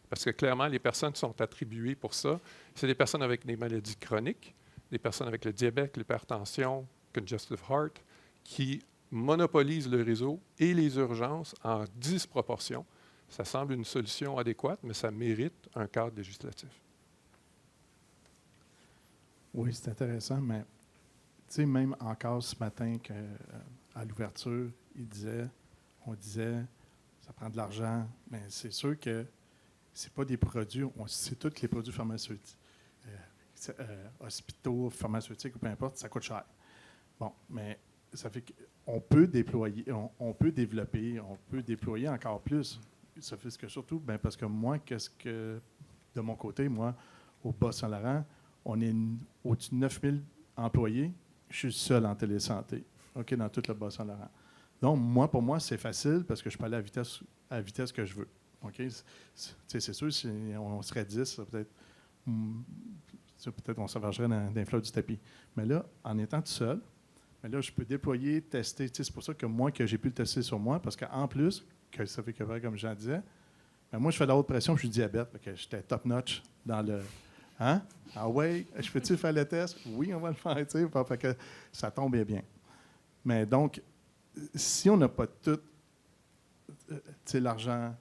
Parce que clairement, les personnes qui sont attribuées pour ça, c'est des personnes avec des maladies chroniques, des personnes avec le diabète, l'hypertension, congestive heart, qui monopolisent le réseau et les urgences en disproportion. Ça semble une solution adéquate, mais ça mérite un cadre législatif. Oui, c'est intéressant, mais tu sais, même encore ce matin à l'ouverture, on disait, ça prend de l'argent, mais c'est sûr que c'est pas des produits, c'est tous les produits pharmaceutiques, hospitaux, pharmaceutiques ou peu importe, ça coûte cher. Bon, mais ça fait qu'on peut déployer, on peut développer, on peut déployer encore plus. Ça fait que surtout, parce que moi, de mon côté, moi, au Bas-Saint-Laurent, on est au-dessus de 9000 employés. Je suis seul en télésanté, dans tout le Bas-Saint-Laurent. Donc, pour moi, c'est facile parce que je peux aller à la vitesse que je veux. C'est sûr, si on serait 10, peut-être on s'avancerait dans les flots du tapis. Mais là, en étant tout seul, je peux déployer, tester. C'est pour ça que j'ai pu le tester sur moi, parce qu'en plus, que ça fait que, comme Jean disait, moi, je fais de la haute pression, je suis diabète, j'étais top-notch dans le... Hein? Ah ouais, je peux-tu faire le test? Oui, on va le faire, fait que ça tombe bien. Mais donc, si on n'a pas tout l'argent...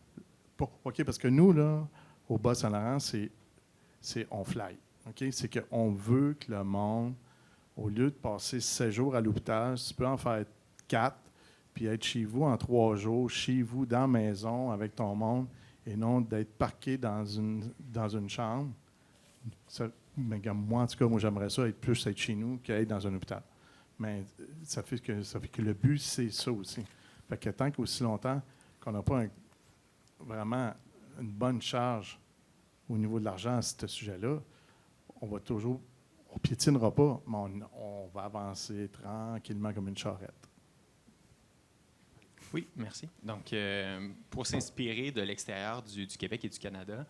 parce que nous, là, au Bas-Saint-Laurent, c'est on fly. C'est qu'on veut que le monde, au lieu de passer 7 jours à l'hôpital, tu peux en faire 4, puis être chez vous en 3 jours, chez vous, dans la maison, avec ton monde, et non d'être parqué dans une chambre. Moi, en tout cas, j'aimerais ça être chez nous qu'être dans un hôpital. Mais ça fait que le but, c'est ça aussi. Fait que tant qu'aussi longtemps qu'on n'a pas vraiment une bonne charge au niveau de l'argent à ce sujet-là, on piétinera pas, mais on va avancer tranquillement comme une charrette. Oui, merci. Donc, pour s'inspirer de l'extérieur du Québec et du Canada,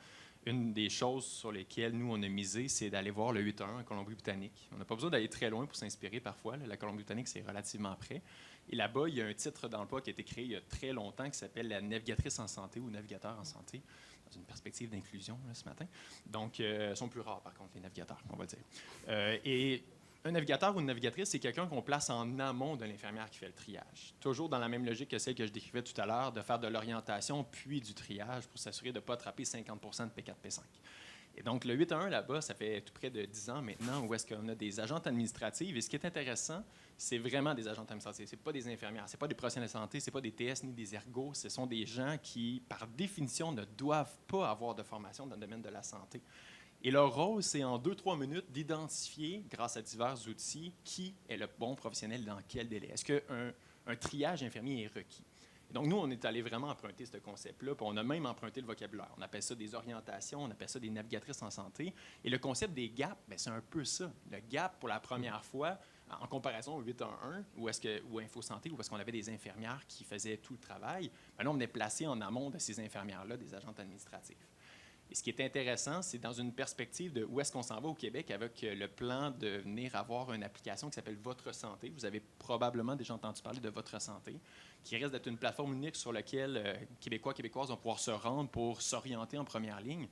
une des choses sur lesquelles nous, on a misé, c'est d'aller voir le 8-1 en Colombie-Britannique. On n'a pas besoin d'aller très loin pour s'inspirer parfois. La Colombie-Britannique, c'est relativement près. Et là-bas, il y a un titre d'emploi qui a été créé il y a très longtemps qui s'appelle la navigatrice en santé ou navigateur en santé, dans une perspective d'inclusion ce matin. Donc, ils sont plus rares, par contre, les navigateurs, on va dire. Et un navigateur ou une navigatrice, c'est quelqu'un qu'on place en amont de l'infirmière qui fait le triage. Toujours dans la même logique que celle que je décrivais tout à l'heure, de faire de l'orientation puis du triage pour s'assurer de ne pas attraper 50 de P4, P5. Et donc, le 8-1 là-bas, ça fait tout près de 10 ans maintenant où est-ce qu'on a des agentes administratives. Et ce qui est intéressant, c'est vraiment des agentes administratives. Ce n'est pas des infirmières, ce n'est pas des professionnels de santé, ce n'est pas des TS ni des ergos. Ce sont des gens qui, par définition, ne doivent pas avoir de formation dans le domaine de la santé. Et leur rôle, c'est en 2-3 minutes d'identifier, grâce à divers outils, qui est le bon professionnel dans quel délai. Est-ce qu'un triage infirmier est requis? Et donc, nous, on est allé vraiment emprunter ce concept-là, puis on a même emprunté le vocabulaire. On appelle ça des orientations, on appelle ça des navigatrices en santé. Et le concept des gaps, c'est un peu ça. Le gap, pour la première fois, en comparaison au 811 ou InfoSanté, où est-ce qu'on avait des infirmières qui faisaient tout le travail, là, on est placé en amont de ces infirmières-là, des agentes administratives. Et ce qui est intéressant, c'est dans une perspective de où est-ce qu'on s'en va au Québec avec le plan de venir avoir une application qui s'appelle Votre Santé. Vous avez probablement déjà entendu parler de Votre Santé, qui risque d'être une plateforme unique sur laquelle Québécois, Québécoises vont pouvoir se rendre pour s'orienter en première ligne.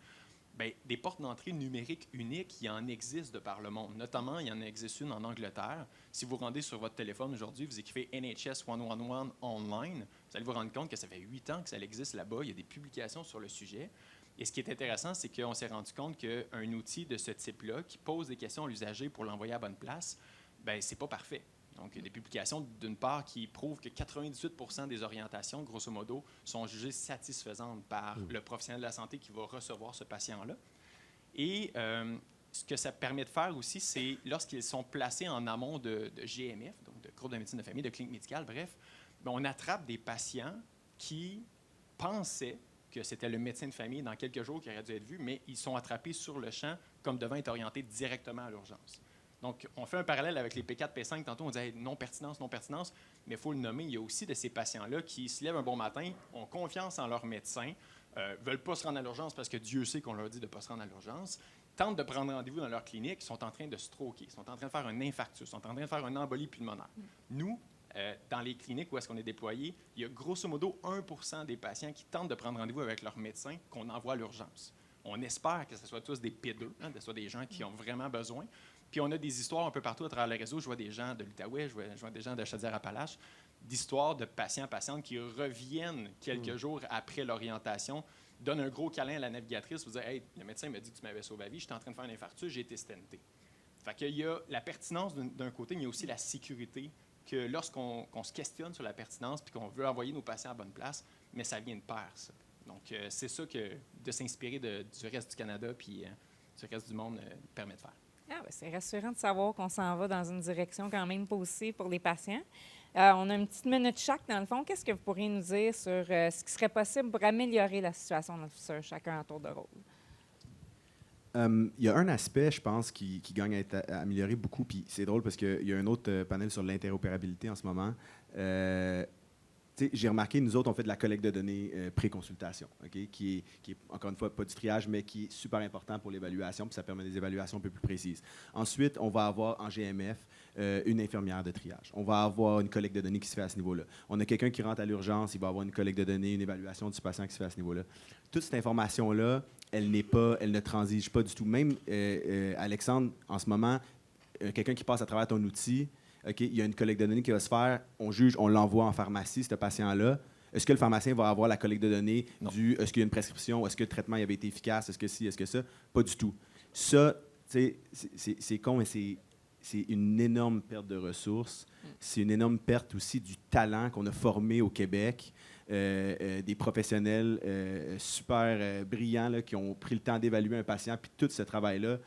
Bien, des portes d'entrée numériques uniques, il y en existe de par le monde. Notamment, il y en existe une en Angleterre. Si vous rendez sur votre téléphone aujourd'hui, vous écrivez NHS 111 Online, vous allez vous rendre compte que ça fait 8 ans que ça existe là-bas. Il y a des publications sur le sujet. Et ce qui est intéressant, c'est qu'on s'est rendu compte qu'un outil de ce type-là, qui pose des questions à l'usager pour l'envoyer à la bonne place, bien, c'est pas parfait. Donc, des publications, d'une part, qui prouvent que 98% des orientations, grosso modo, sont jugées satisfaisantes par le professionnel de la santé qui va recevoir ce patient-là. Et ce que ça permet de faire aussi, c'est lorsqu'ils sont placés en amont de GMF, donc de groupe de médecine de famille, de clinique médicale, bref, bien, on attrape des patients qui pensaient que c'était le médecin de famille dans quelques jours qui aurait dû être vu, mais ils sont attrapés sur le champ comme devant être orientés directement à l'urgence. Donc, on fait un parallèle avec les P4, P5. Tantôt, on disait hey, non-pertinence, non-pertinence, mais il faut le nommer. Il y a aussi de ces patients-là qui se lèvent un bon matin, ont confiance en leur médecin, ne veulent pas se rendre à l'urgence parce que Dieu sait qu'on leur dit de ne pas se rendre à l'urgence, tentent de prendre rendez-vous dans leur clinique, sont en train de stroker, sont en train de faire un infarctus, sont en train de faire une embolie pulmonaire. Nous, dans les cliniques où est-ce qu'on est déployé, il y a grosso modo 1% des patients qui tentent de prendre rendez-vous avec leur médecin qu'on envoie à l'urgence. On espère que ce soit tous des P2, que ce soit des gens qui ont vraiment besoin. Puis on a des histoires un peu partout à travers le réseau. Je vois des gens de l'Outaouais, je vois des gens de Chaudière-Appalaches, d'histoires de patients, patientes qui reviennent quelques jours après l'orientation, donnent un gros câlin à la navigatrice pour dire « Hey, le médecin m'a dit que tu m'avais sauvé la vie, j'étais en train de faire un infarctus, j'ai été stenté. » Fait qu'il y a la pertinence d'un côté, mais il y a aussi la sécurité que lorsqu'on se questionne sur la pertinence puis qu'on veut envoyer nos patients à la bonne place, mais ça vient de pair, ça. Donc, c'est ça que de s'inspirer du reste du Canada puis du reste du monde permet de faire. Ah, ben, c'est rassurant de savoir qu'on s'en va dans une direction quand même positive pour les patients. On a une petite minute chaque, dans le fond. Qu'est-ce que vous pourriez nous dire sur ce qui serait possible pour améliorer la situation dans le futur, chacun à tour de rôle? Il y a un aspect, je pense, qui gagne à être amélioré beaucoup, puis c'est drôle parce qu'il y a un autre panel sur l'interopérabilité en ce moment. J'ai remarqué, nous autres, on fait de la collecte de données pré-consultation, okay, qui est, encore une fois, pas du triage, mais qui est super important pour l'évaluation, puis ça permet des évaluations un peu plus précises. Ensuite, on va avoir en GMF une infirmière de triage. On va avoir une collecte de données qui se fait à ce niveau-là. On a quelqu'un qui rentre à l'urgence, il va avoir une collecte de données, une évaluation du patient qui se fait à ce niveau-là. Toute cette information-là, elle ne transige pas du tout. Même, Alexandre, en ce moment, quelqu'un qui passe à travers ton outil, okay, il y a une collecte de données qui va se faire, on juge, on l'envoie en pharmacie, ce patient-là. Est-ce que le pharmacien va avoir la collecte de données est-ce qu'il y a une prescription, est-ce que le traitement il avait été efficace, est-ce que ci, est-ce que ça? Pas du tout. Ça, c'est con, mais c'est une énorme perte de ressources. C'est une énorme perte aussi du talent qu'on a formé au Québec. Des professionnels super brillants là, qui ont pris le temps d'évaluer un patient, puis tout ce travail-là,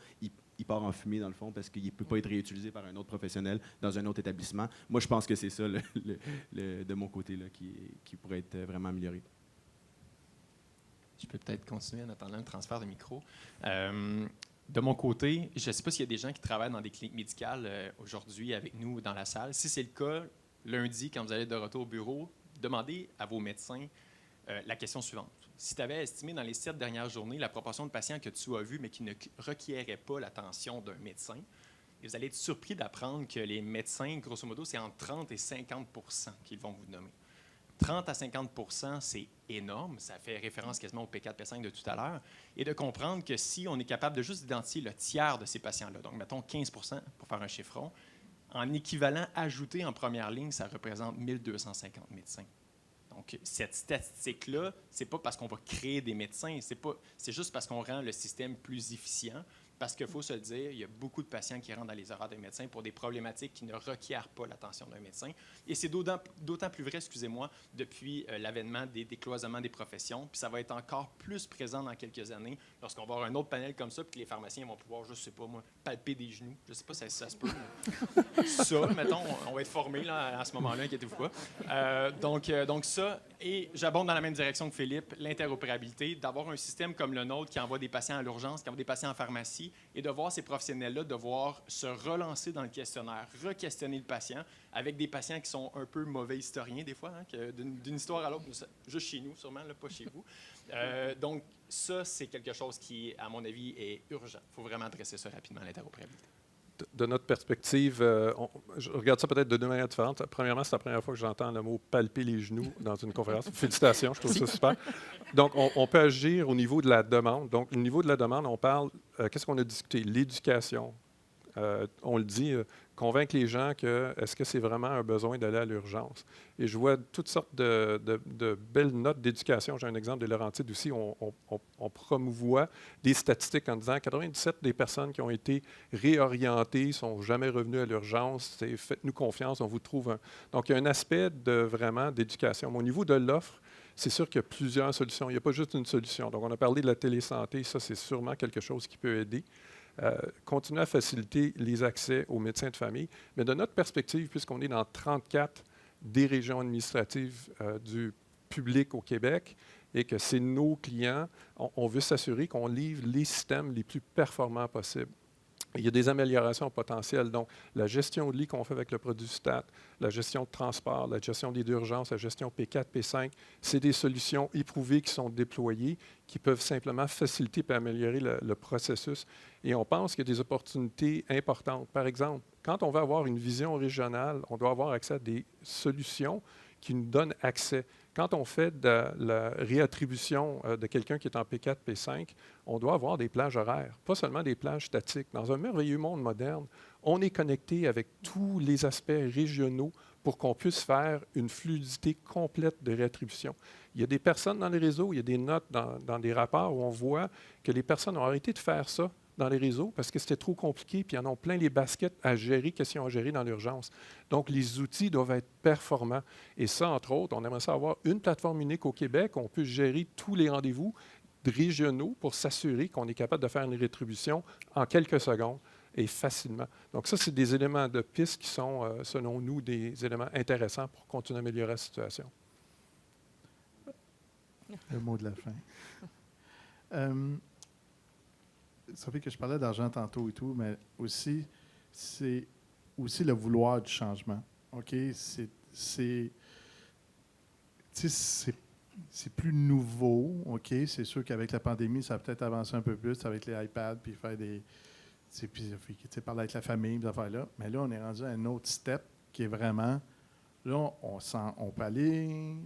il part en fumée, dans le fond, parce qu'il ne peut pas être réutilisé par un autre professionnel dans un autre établissement. Moi, je pense que c'est ça, de mon côté, là, qui pourrait être vraiment amélioré. Je peux peut-être continuer en attendant le transfert de micro. De mon côté, je ne sais pas s'il y a des gens qui travaillent dans des cliniques médicales aujourd'hui avec nous dans la salle. Si c'est le cas, lundi, quand vous allez de retour au bureau, demandez à vos médecins la question suivante. Si tu avais estimé dans les 7 dernières journées la proportion de patients que tu as vus mais qui ne requieraient pas l'attention d'un médecin, et vous allez être surpris d'apprendre que les médecins, grosso modo, c'est entre 30 et 50 qu'ils vont vous nommer. 30 à 50 c'est énorme. Ça fait référence quasiment au P4, P5 de tout à l'heure. Et de comprendre que si on est capable de juste identifier le tiers de ces patients-là, donc mettons 15 pour faire un chiffron, en équivalent ajouté en première ligne, ça représente 1250 médecins. Donc, cette statistique-là, ce n'est pas parce qu'on va créer des médecins, c'est juste parce qu'on rend le système plus efficient. Parce qu'il faut se le dire, il y a beaucoup de patients qui rentrent dans les horaires de médecins pour des problématiques qui ne requièrent pas l'attention d'un médecin. Et c'est d'autant plus vrai, excusez-moi, depuis l'avènement des décloisonnements des professions. Puis ça va être encore plus présent dans quelques années lorsqu'on va avoir un autre panel comme ça, puis que les pharmaciens vont pouvoir, je ne sais pas moi, palper des genoux. Je ne sais pas si ça se peut. Ça, mettons, on va être formés là, à ce moment-là, inquiétez-vous pas. Donc ça, et j'abonde dans la même direction que Philippe, l'interopérabilité, d'avoir un système comme le nôtre qui envoie des patients à l'urgence, qui envoie des patients en pharmacie, et de voir ces professionnels-là devoir se relancer dans le questionnaire, re-questionner le patient, avec des patients qui sont un peu mauvais historiens des fois, d'une histoire à l'autre, juste chez nous sûrement, là, pas chez vous. Donc ça, c'est quelque chose qui, à mon avis, est urgent. Il faut vraiment adresser ça rapidement, l'interopérabilité. De notre perspective, je regarde ça peut-être de deux manières différentes. Premièrement, c'est la première fois que j'entends le mot « palper les genoux » dans une conférence. Félicitations, je trouve ça super. Donc, on peut agir au niveau de la demande. Donc, au niveau de la demande, on parle, qu'est-ce qu'on a discuté? L'éducation. On le dit, convaincre les gens que est-ce que c'est vraiment un besoin d'aller à l'urgence. Et je vois toutes sortes de belles notes d'éducation. J'ai un exemple de Laurentides aussi. On promouvoit des statistiques en disant 97 des personnes qui ont été réorientées ne sont jamais revenues à l'urgence. Faites-nous confiance, on vous trouve un. Donc, il y a un aspect vraiment d'éducation. Mais au niveau de l'offre, c'est sûr qu'il y a plusieurs solutions. Il n'y a pas juste une solution. Donc, on a parlé de la télésanté. Ça, c'est sûrement quelque chose qui peut aider. Continuer à faciliter les accès aux médecins de famille. Mais de notre perspective, puisqu'on est dans 34 des régions administratives du public au Québec et que c'est nos clients, on veut s'assurer qu'on livre les systèmes les plus performants possibles. Il y a des améliorations potentielles, donc la gestion de lits qu'on fait avec le produit STAT, la gestion de transport, la gestion des urgences, la gestion P4, P5, c'est des solutions éprouvées qui sont déployées, qui peuvent simplement faciliter et améliorer le processus. Et on pense qu'il y a des opportunités importantes. Par exemple, quand on veut avoir une vision régionale, on doit avoir accès à des solutions qui nous donnent accès. Quand on fait de la réattribution de quelqu'un qui est en P4, P5, on doit avoir des plages horaires, pas seulement des plages statiques. Dans un merveilleux monde moderne, on est connecté avec tous les aspects régionaux pour qu'on puisse faire une fluidité complète de réattribution. Il y a des personnes dans les réseaux, il y a des notes dans des rapports où on voit que les personnes ont arrêté de faire ça dans les réseaux parce que c'était trop compliqué, puis ils en ont plein les baskets à gérer, questions à gérer dans l'urgence. Donc, les outils doivent être performants. Et ça, entre autres, on aimerait ça avoir une plateforme unique au Québec, on peut gérer tous les rendez-vous régionaux pour s'assurer qu'on est capable de faire une rétribution en quelques secondes et facilement. Donc, ça, c'est des éléments de piste qui sont, selon nous, des éléments intéressants pour continuer à améliorer la situation. Le mot de la fin. Sophie, que je parlais d'argent tantôt et tout, mais aussi, c'est aussi le vouloir du changement. OK? C'est plus nouveau. OK? C'est sûr qu'avec la pandémie, ça a peut-être avancé un peu plus avec les iPads, puis faire des. Puis parler avec la famille, ces affaires-là. Mais là, on est rendu à un autre step qui est vraiment. Là, on peut aller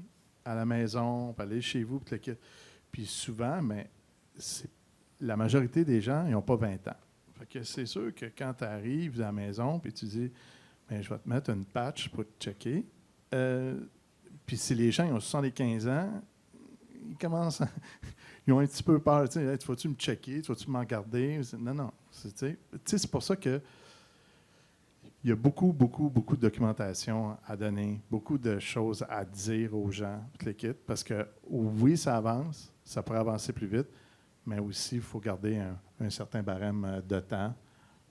à la maison, on peut aller chez vous, puis souvent, mais la majorité des gens, ils n'ont pas 20 ans. Fait que c'est sûr que quand tu arrives à la maison puis tu dis bien, je vais te mettre une patch pour te checker. Puis si les gens ils ont 75 ans, ils commencent ils ont un petit peu peur. Tu sais, hey, vas-tu me checker? Vas-tu m'en garder? Non. C'est pour ça que il y a beaucoup de documentation à donner, beaucoup de choses à dire aux gens, toute l'équipe, parce que oui, ça avance, ça pourrait avancer plus vite, mais aussi, il faut garder un certain barème de temps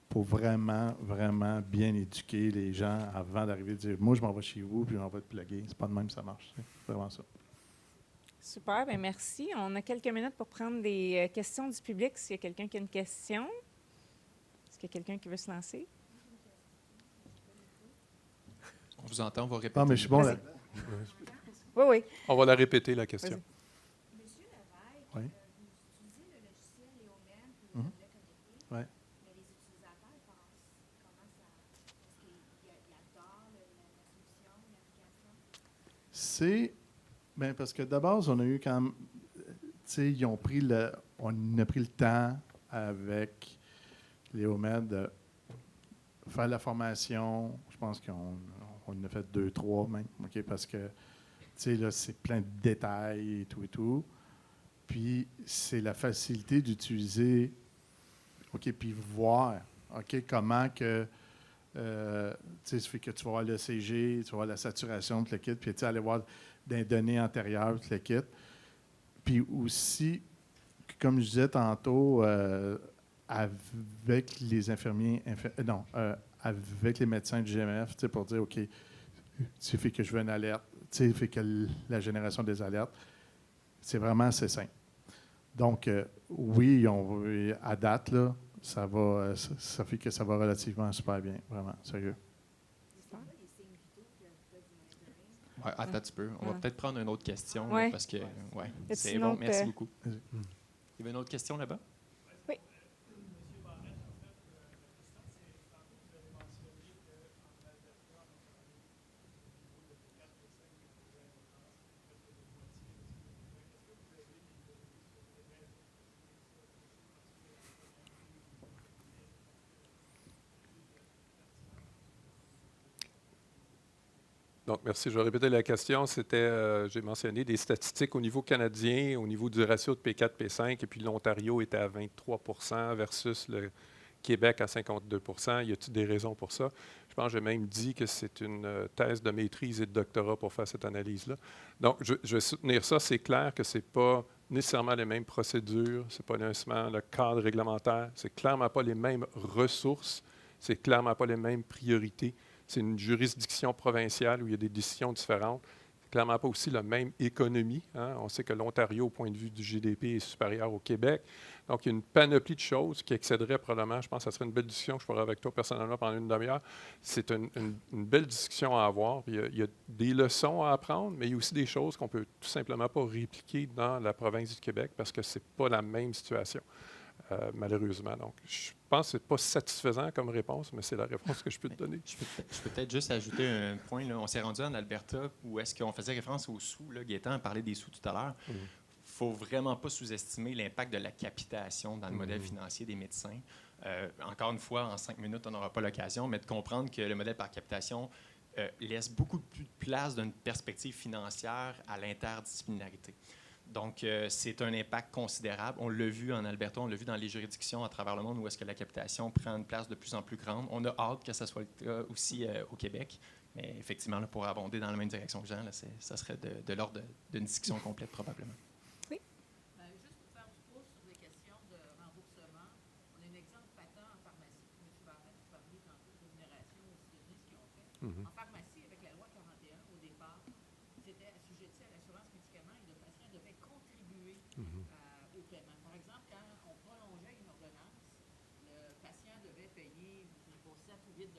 pour vraiment, vraiment bien éduquer les gens avant d'arriver et de dire « Moi, je m'en vais chez vous, puis on va te plugger. » C'est pas de même que ça marche. C'est vraiment ça. Super, bien merci. On a quelques minutes pour prendre des questions du public. S'il y a quelqu'un qui a une question, est-ce qu'il y a quelqu'un qui veut se lancer? On vous entend, on va répéter. Ah, mais je suis bon là. Oui. On va la répéter, la question. Vas-y. Monsieur Lévesque, Oui. vous utilisez le logiciel Léomène pour les objets connectés, Ouais. mais les utilisateurs pensent comment ça. Est-ce qu'ils adorent la solution, l'application? Bien, parce que d'abord, on a eu quand même. Tu sais, on a pris le temps avec Léomède de faire la formation. Je pense qu'on en a fait 2, 3 même. OK, parce que, tu sais, là, c'est plein de détails et tout. Puis, c'est la facilité d'utiliser, OK, puis voir, OK, comment que, tu sais, ça fait que tu vas voir le CG, tu vas voir la saturation de le kit, puis tu sais, aller voir des données antérieures de le kit. Puis aussi, comme je disais tantôt, avec les infirmiers, avec les médecins du GMF, tu sais, pour dire, OK, tu fait que je veux une alerte, tu sais, fait que la génération des alertes, c'est vraiment assez simple. Donc, oui, à date, là, ça fait que ça va relativement super bien, vraiment, sérieux. Ouais, attends un petit peu. On va peut-être prendre une autre question, là, Ouais. parce que Y a-t-il c'est une bon, autre, merci beaucoup. Vas-y. Il y avait une autre question là-bas? Oui. Donc, merci. Je vais répéter la question. C'était, j'ai mentionné des statistiques au niveau canadien, au niveau du ratio de P4, P5, et puis l'Ontario était à 23 versus le Québec à 52 Y a-t-il des raisons pour ça? Je pense que j'ai même dit que c'est une thèse de maîtrise et de doctorat pour faire cette analyse-là. Donc, je vais soutenir ça. C'est clair que ce n'est pas nécessairement les mêmes procédures, ce n'est pas nécessairement le cadre réglementaire, c'est clairement pas les mêmes ressources, c'est clairement pas les mêmes priorités. C'est une juridiction provinciale où il y a des décisions différentes. C'est clairement pas aussi la même économie. Hein. On sait que l'Ontario, au point de vue du GDP, est supérieur au Québec. Donc, il y a une panoplie de choses qui excéderait probablement, je pense que ça serait une belle discussion que je ferai avec toi personnellement pendant une demi-heure. C'est une belle discussion à avoir. Il y a des leçons à apprendre, mais il y a aussi des choses qu'on ne peut tout simplement pas répliquer dans la province du Québec parce que ce n'est pas la même situation. Malheureusement. Donc, je pense que ce n'est pas satisfaisant comme réponse, mais c'est la réponse que je peux te donner. Je peux peut-être juste ajouter un point. Là. On s'est rendu en Alberta où est-ce qu'on faisait référence aux sous. Là. Gaétan a parlé des sous tout à l'heure. Il ne faut vraiment pas sous-estimer l'impact de la capitation dans le modèle financier des médecins. Encore une fois, en 5 minutes, on n'aura pas l'occasion, mais de comprendre que le modèle par capitation laisse beaucoup plus de place d'une perspective financière à l'interdisciplinarité. Donc, c'est un impact considérable. On l'a vu en Alberta, on l'a vu dans les juridictions à travers le monde où est-ce que la capitation prend une place de plus en plus grande. On a hâte que ça soit le cas aussi au Québec. Mais effectivement, là, pour abonder dans la même direction que Jean, là, ça serait de l'ordre d'une discussion complète probablement. Oui. Juste pour faire du pouce sur les questions de remboursement, on a un exemple patent en pharmacie. M. Barrette a parlé tantôt de rémunération aux États-Unis, ce qu'ils ont fait. En pharmacie, avec la loi 41, au départ, c'était assujetti à l'assurance médicaments et le patient devait contribuer au paiement. Par exemple, quand on prolongeait une ordonnance, le patient devait payer, je sais pas, 7 ou 8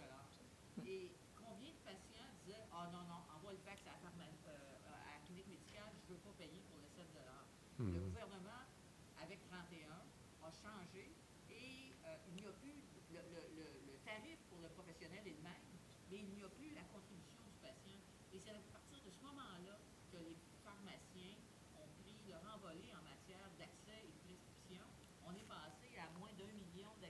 Et combien de patients disaient « Ah non, non, envoie le fax à la clinique médicale, je ne veux pas payer pour le 7 ». Le gouvernement, avec 31, a changé et il n'y a plus, le tarif pour le professionnel est le même, mais il n'y a plus la contribution du patient. Et c'est à partir de ce moment-là que les pharmaciens ont pris leur envolée en matière d'accès et de prescription. On est passé à moins d'1 million de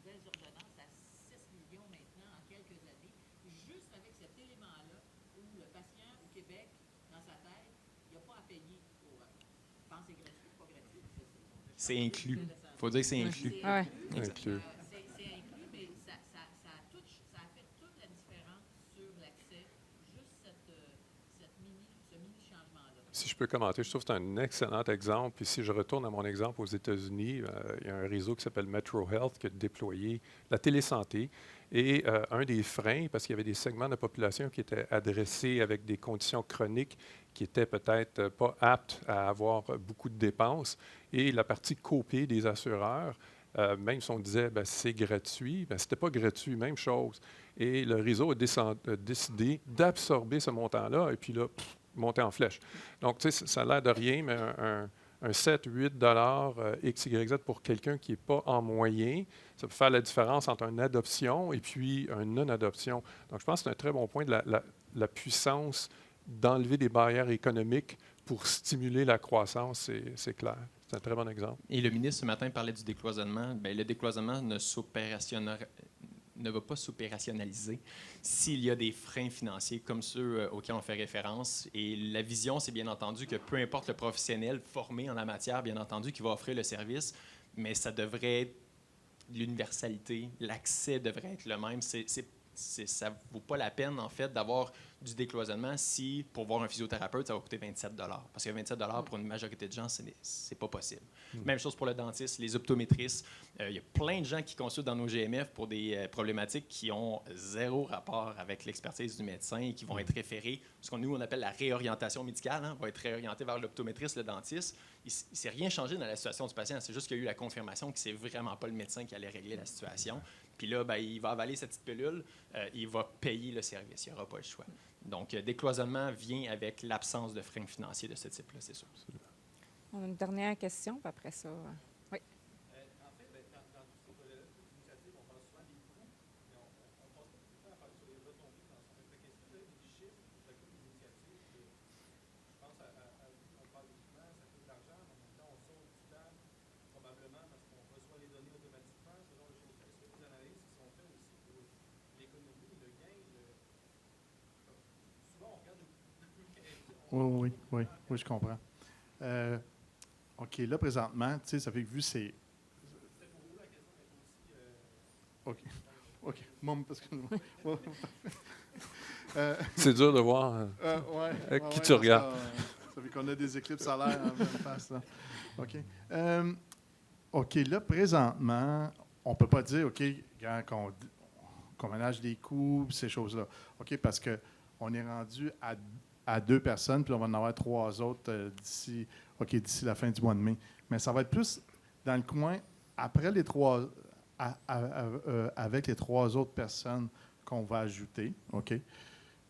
nouvelles ordonnances à 6 millions maintenant en quelques années, juste avec cet élément-là où le patient au Québec, dans sa tête, il n'y a pas à payer pour. Je pense que c'est gratuit, pas gratuit. C'est inclus. Il faut dire que c'est inclus. C'est inclus, mais ça a fait toute la différence sur l'accès, juste ce mini-changement-là. Si je peux commenter, je trouve que c'est un excellent exemple. Puis si je retourne à mon exemple aux États-Unis, il y a un réseau qui s'appelle Metro Health qui a déployé la télésanté. Et un des freins, parce qu'il y avait des segments de la population qui étaient adressés avec des conditions chroniques qui étaient peut-être pas aptes à avoir beaucoup de dépenses, et la partie copay des assureurs, même si on disait c'est gratuit, ce n'était pas gratuit, même chose. Et le réseau a décidé d'absorber ce montant-là, et puis là, monter en flèche. Donc, tu sais, ça a l'air de rien, mais un 7, 8 XYZ pour quelqu'un qui n'est pas en moyen, ça peut faire la différence entre une adoption et puis une non-adoption. Donc, je pense que c'est un très bon point de la puissance d'enlever des barrières économiques pour stimuler la croissance, c'est clair. C'est un très bon exemple. Et le ministre, ce matin, parlait du décloisonnement. Bien, le décloisonnement ne va pas s'opérationnaliser s'il y a des freins financiers comme ceux auxquels on fait référence. Et la vision, c'est bien entendu que peu importe le professionnel formé en la matière, bien entendu, qui va offrir le service, mais ça devrait être l'universalité, l'accès devrait être le même. Ça ne vaut pas la peine, en fait, d'avoir du décloisonnement si, pour voir un physiothérapeute, ça va coûter 27 $. Parce que 27 $ pour une majorité de gens, ce n'est pas possible. Même chose pour le dentiste, les optométristes. Il y a plein de gens qui consultent dans nos GMF pour des problématiques qui ont zéro rapport avec l'expertise du médecin et qui vont être référés, ce qu'on nous on appelle la réorientation médicale, va être réorienté vers l'optométriste, le dentiste. Il ne s'est rien changé dans la situation du patient. C'est juste qu'il y a eu la confirmation que ce n'est vraiment pas le médecin qui allait régler la situation. Puis là, il va avaler cette petite pilule, il va payer le service. Il n'y aura pas le choix. Donc, décloisonnement vient avec l'absence de freins financiers de ce type-là, c'est sûr. On a une dernière question, puis après ça. Oui. En fait, dans tous ces volets-là, toutes les initiatives, on parle souvent des coûts, mais on ne passe pas beaucoup de temps à parler sur les retombées financières. Est-ce que vous avez des chiffres sur chacune des initiatives? Je pense on parle souvent, ça coûte de l'argent, mais en même temps, on sauve du temps, probablement parce qu'on reçoit les données automatiquement, ce genre de choses. Est-ce que les analyses qui sont faites aussi pour l'économie, le gain, Oui, je comprends. OK, là, présentement, tu sais, ça fait que vu c'est... OK. Bon, parce que... C'est dur de voir qui tu regardes. Ça fait qu'on a des éclipses solaires en même face, là. OK. OK, là, présentement, on ne peut pas dire, OK, qu'on ménage les coûts, ces choses-là. OK, parce qu'on est rendu à 2 personnes, puis on va en avoir 3 autres d'ici la fin du mois de mai. Mais ça va être plus dans le coin, après les 3, avec les 3 autres personnes qu'on va ajouter, OK?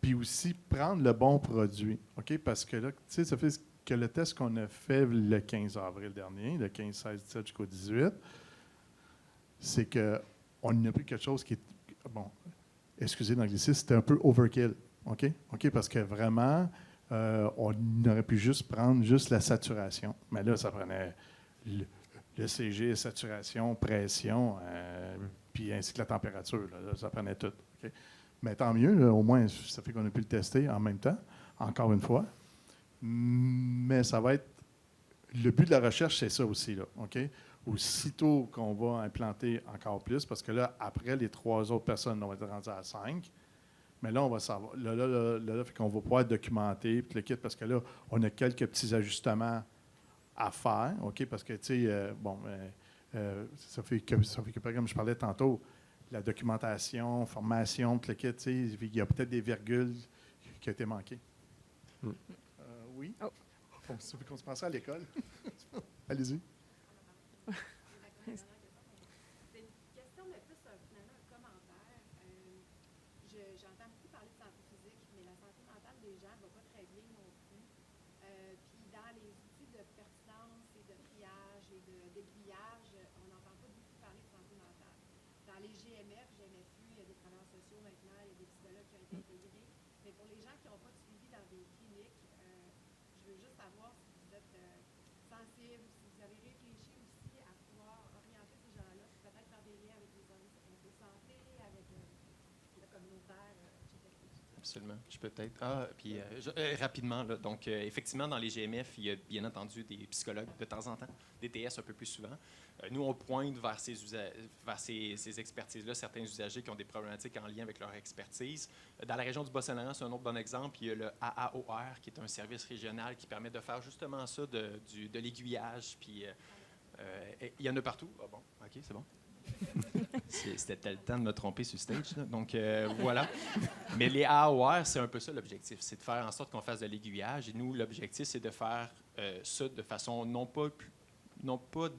Puis aussi prendre le bon produit, OK? Parce que là, tu sais, ça fait que le test qu'on a fait le 15 avril dernier, le 15, 16, 17 jusqu'au 18, c'est qu'on a pris quelque chose qui est, bon, excusez l'anglicisme, c'était un peu overkill, OK? OK, parce que vraiment, on aurait pu juste prendre juste la saturation. Mais là, ça prenait le CG, saturation, pression, puis ainsi que la température. Là, ça prenait tout. OK? Mais tant mieux, là, au moins, ça fait qu'on a pu le tester en même temps, encore une fois. Mais ça va être... Le but de la recherche, c'est ça aussi, là, OK? Aussitôt qu'on va implanter encore plus, parce que là, après, les 3 autres personnes, on va être rendu à 5. Mais là, on va savoir. Là, fait qu'on va pouvoir documenter puis le kit, parce que là, on a quelques petits ajustements à faire, OK? Parce que, tu sais, ça fait que, comme je parlais tantôt, la documentation, formation, puis le kit, tu sais, il y a peut-être des virgules qui ont été manquées. Oui? Oh. Ça fait qu'on se pensait à l'école. Allez-y. C'est une question, mais plus finalement un commentaire. J'entends beaucoup parler de santé physique, mais la santé mentale des gens ne va pas très bien non plus. Puis dans les outils de pertinence et de triage et d'aiguillage, on n'entend pas beaucoup parler de santé mentale. Dans les GMF, GMFU, il y a des travailleurs sociaux maintenant, il y a des psychologues qui ont été intégrés. Mais pour les gens qui n'ont pas de suivi dans des cliniques, je veux juste savoir si vous êtes sensible, si vous avez réfléchi aussi à pouvoir orienter ces gens-là, puis peut-être faire des liens avec les services de santé, avec le communautaire, etc. Absolument. Je peux peut-être. Rapidement, là, donc, effectivement, dans les GMF, il y a bien entendu des psychologues de temps en temps, des TS un peu plus souvent. Nous, on pointe vers ces expertises-là, certains usagers qui ont des problématiques en lien avec leur expertise. Dans la région du Bas-Saint-Laurent, c'est un autre bon exemple. Il y a le AAOR, qui est un service régional qui permet de faire justement ça, de l'aiguillage. Puis, il y en a partout. Ah bon, OK, c'est bon. C'était le temps de me tromper sur stage. Là. Donc, voilà. Mais les AOR, c'est un peu ça l'objectif. C'est de faire en sorte qu'on fasse de l'aiguillage. Et nous, l'objectif, c'est de faire ça de façon non pas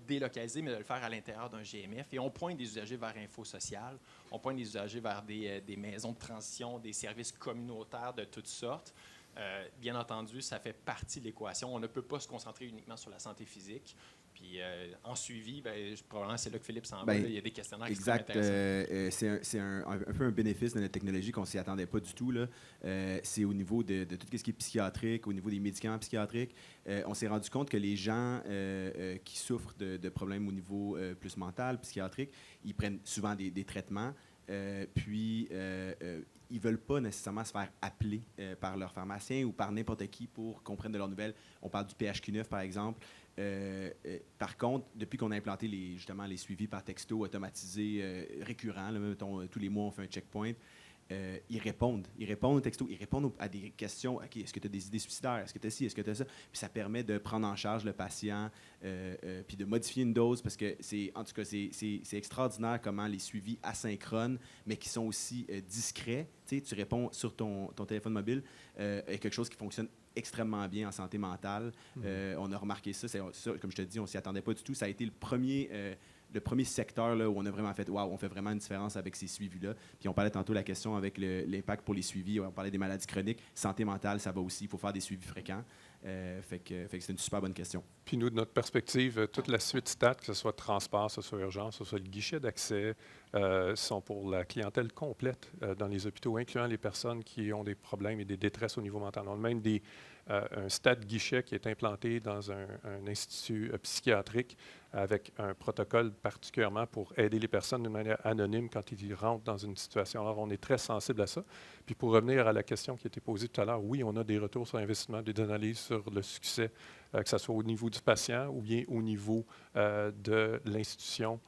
délocalisée, mais de le faire à l'intérieur d'un GMF. Et on pointe des usagers vers Info Social. On pointe des usagers vers des maisons de transition, des services communautaires de toutes sortes. Bien entendu, ça fait partie de l'équation. On ne peut pas se concentrer uniquement sur la santé physique. Puis en suivi, probablement c'est là que Philippe s'en va. Il y a des questionnaires exact. Intéressants. C'est un peu un bénéfice de notre technologie qu'on ne s'y attendait pas du tout. Là. C'est au niveau de tout ce qui est psychiatrique, au niveau des médicaments psychiatriques. On s'est rendu compte que les gens qui souffrent de problèmes au niveau plus mental, psychiatrique, ils prennent souvent des traitements. Puis, ils ne veulent pas nécessairement se faire appeler par leur pharmacien ou par n'importe qui pour qu'on prenne de leurs nouvelles. On parle du PHQ-9, par exemple. Par contre, depuis qu'on a implanté justement les suivis par texto automatisés récurrents, là, mettons, tous les mois, on fait un checkpoint, ils répondent au texto, ils répondent à des questions. OK, est-ce que tu as des idées suicidaires? Est-ce que tu as ci? Est-ce que tu as ça? Puis ça permet de prendre en charge le patient, puis de modifier une dose, parce que en tout cas, c'est extraordinaire comment les suivis asynchrones, mais qui sont aussi discrets. Tu réponds sur ton téléphone mobile, est quelque chose qui fonctionne extrêmement bien en santé mentale. On a remarqué ça, comme je te dis, on ne s'y attendait pas du tout. Ça a été le premier secteur là, où on a vraiment fait « wow, on fait vraiment une différence avec ces suivis-là ». Puis on parlait tantôt de la question avec l'impact pour les suivis. On parlait des maladies chroniques. Santé mentale, ça va aussi. Il faut faire des suivis fréquents. Fait que c'est une super bonne question. Puis nous, de notre perspective, toute la suite stats, que ce soit transport, que ce soit urgence, que ce soit le guichet d'accès, sont pour la clientèle complète dans les hôpitaux, incluant les personnes qui ont des problèmes et des détresses au niveau mental. On a même des un stade guichet qui est implanté dans un institut psychiatrique avec un protocole particulièrement pour aider les personnes de manière anonyme quand ils rentrent dans une situation. Alors, on est très sensible à ça. Puis pour revenir à la question qui a été posée tout à l'heure, oui, on a des retours sur investissement, des analyses sur le succès, que ce soit au niveau du patient ou bien au niveau de l'institution,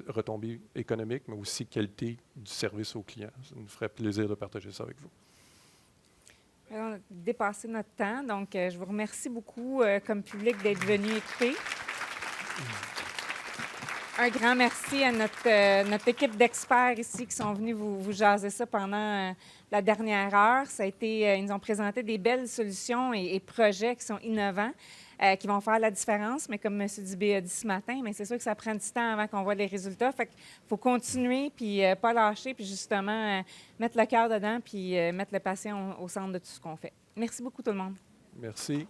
retombées économiques, mais aussi qualité du service aux clients. Ça nous ferait plaisir de partager ça avec vous. On a dépassé notre temps, donc je vous remercie beaucoup comme public d'être venu écouter. Un grand merci à notre équipe d'experts ici qui sont venus vous jaser ça pendant la dernière heure. Ça a été, ils nous ont présenté des belles solutions et projets qui sont innovants, qui vont faire la différence. Mais comme M. Dubé a dit ce matin, mais c'est sûr que ça prend du temps avant qu'on voit les résultats. Fait qu'il faut continuer, puis pas lâcher, puis justement mettre le cœur dedans, puis mettre le patient au centre de tout ce qu'on fait. Merci beaucoup tout le monde. Merci.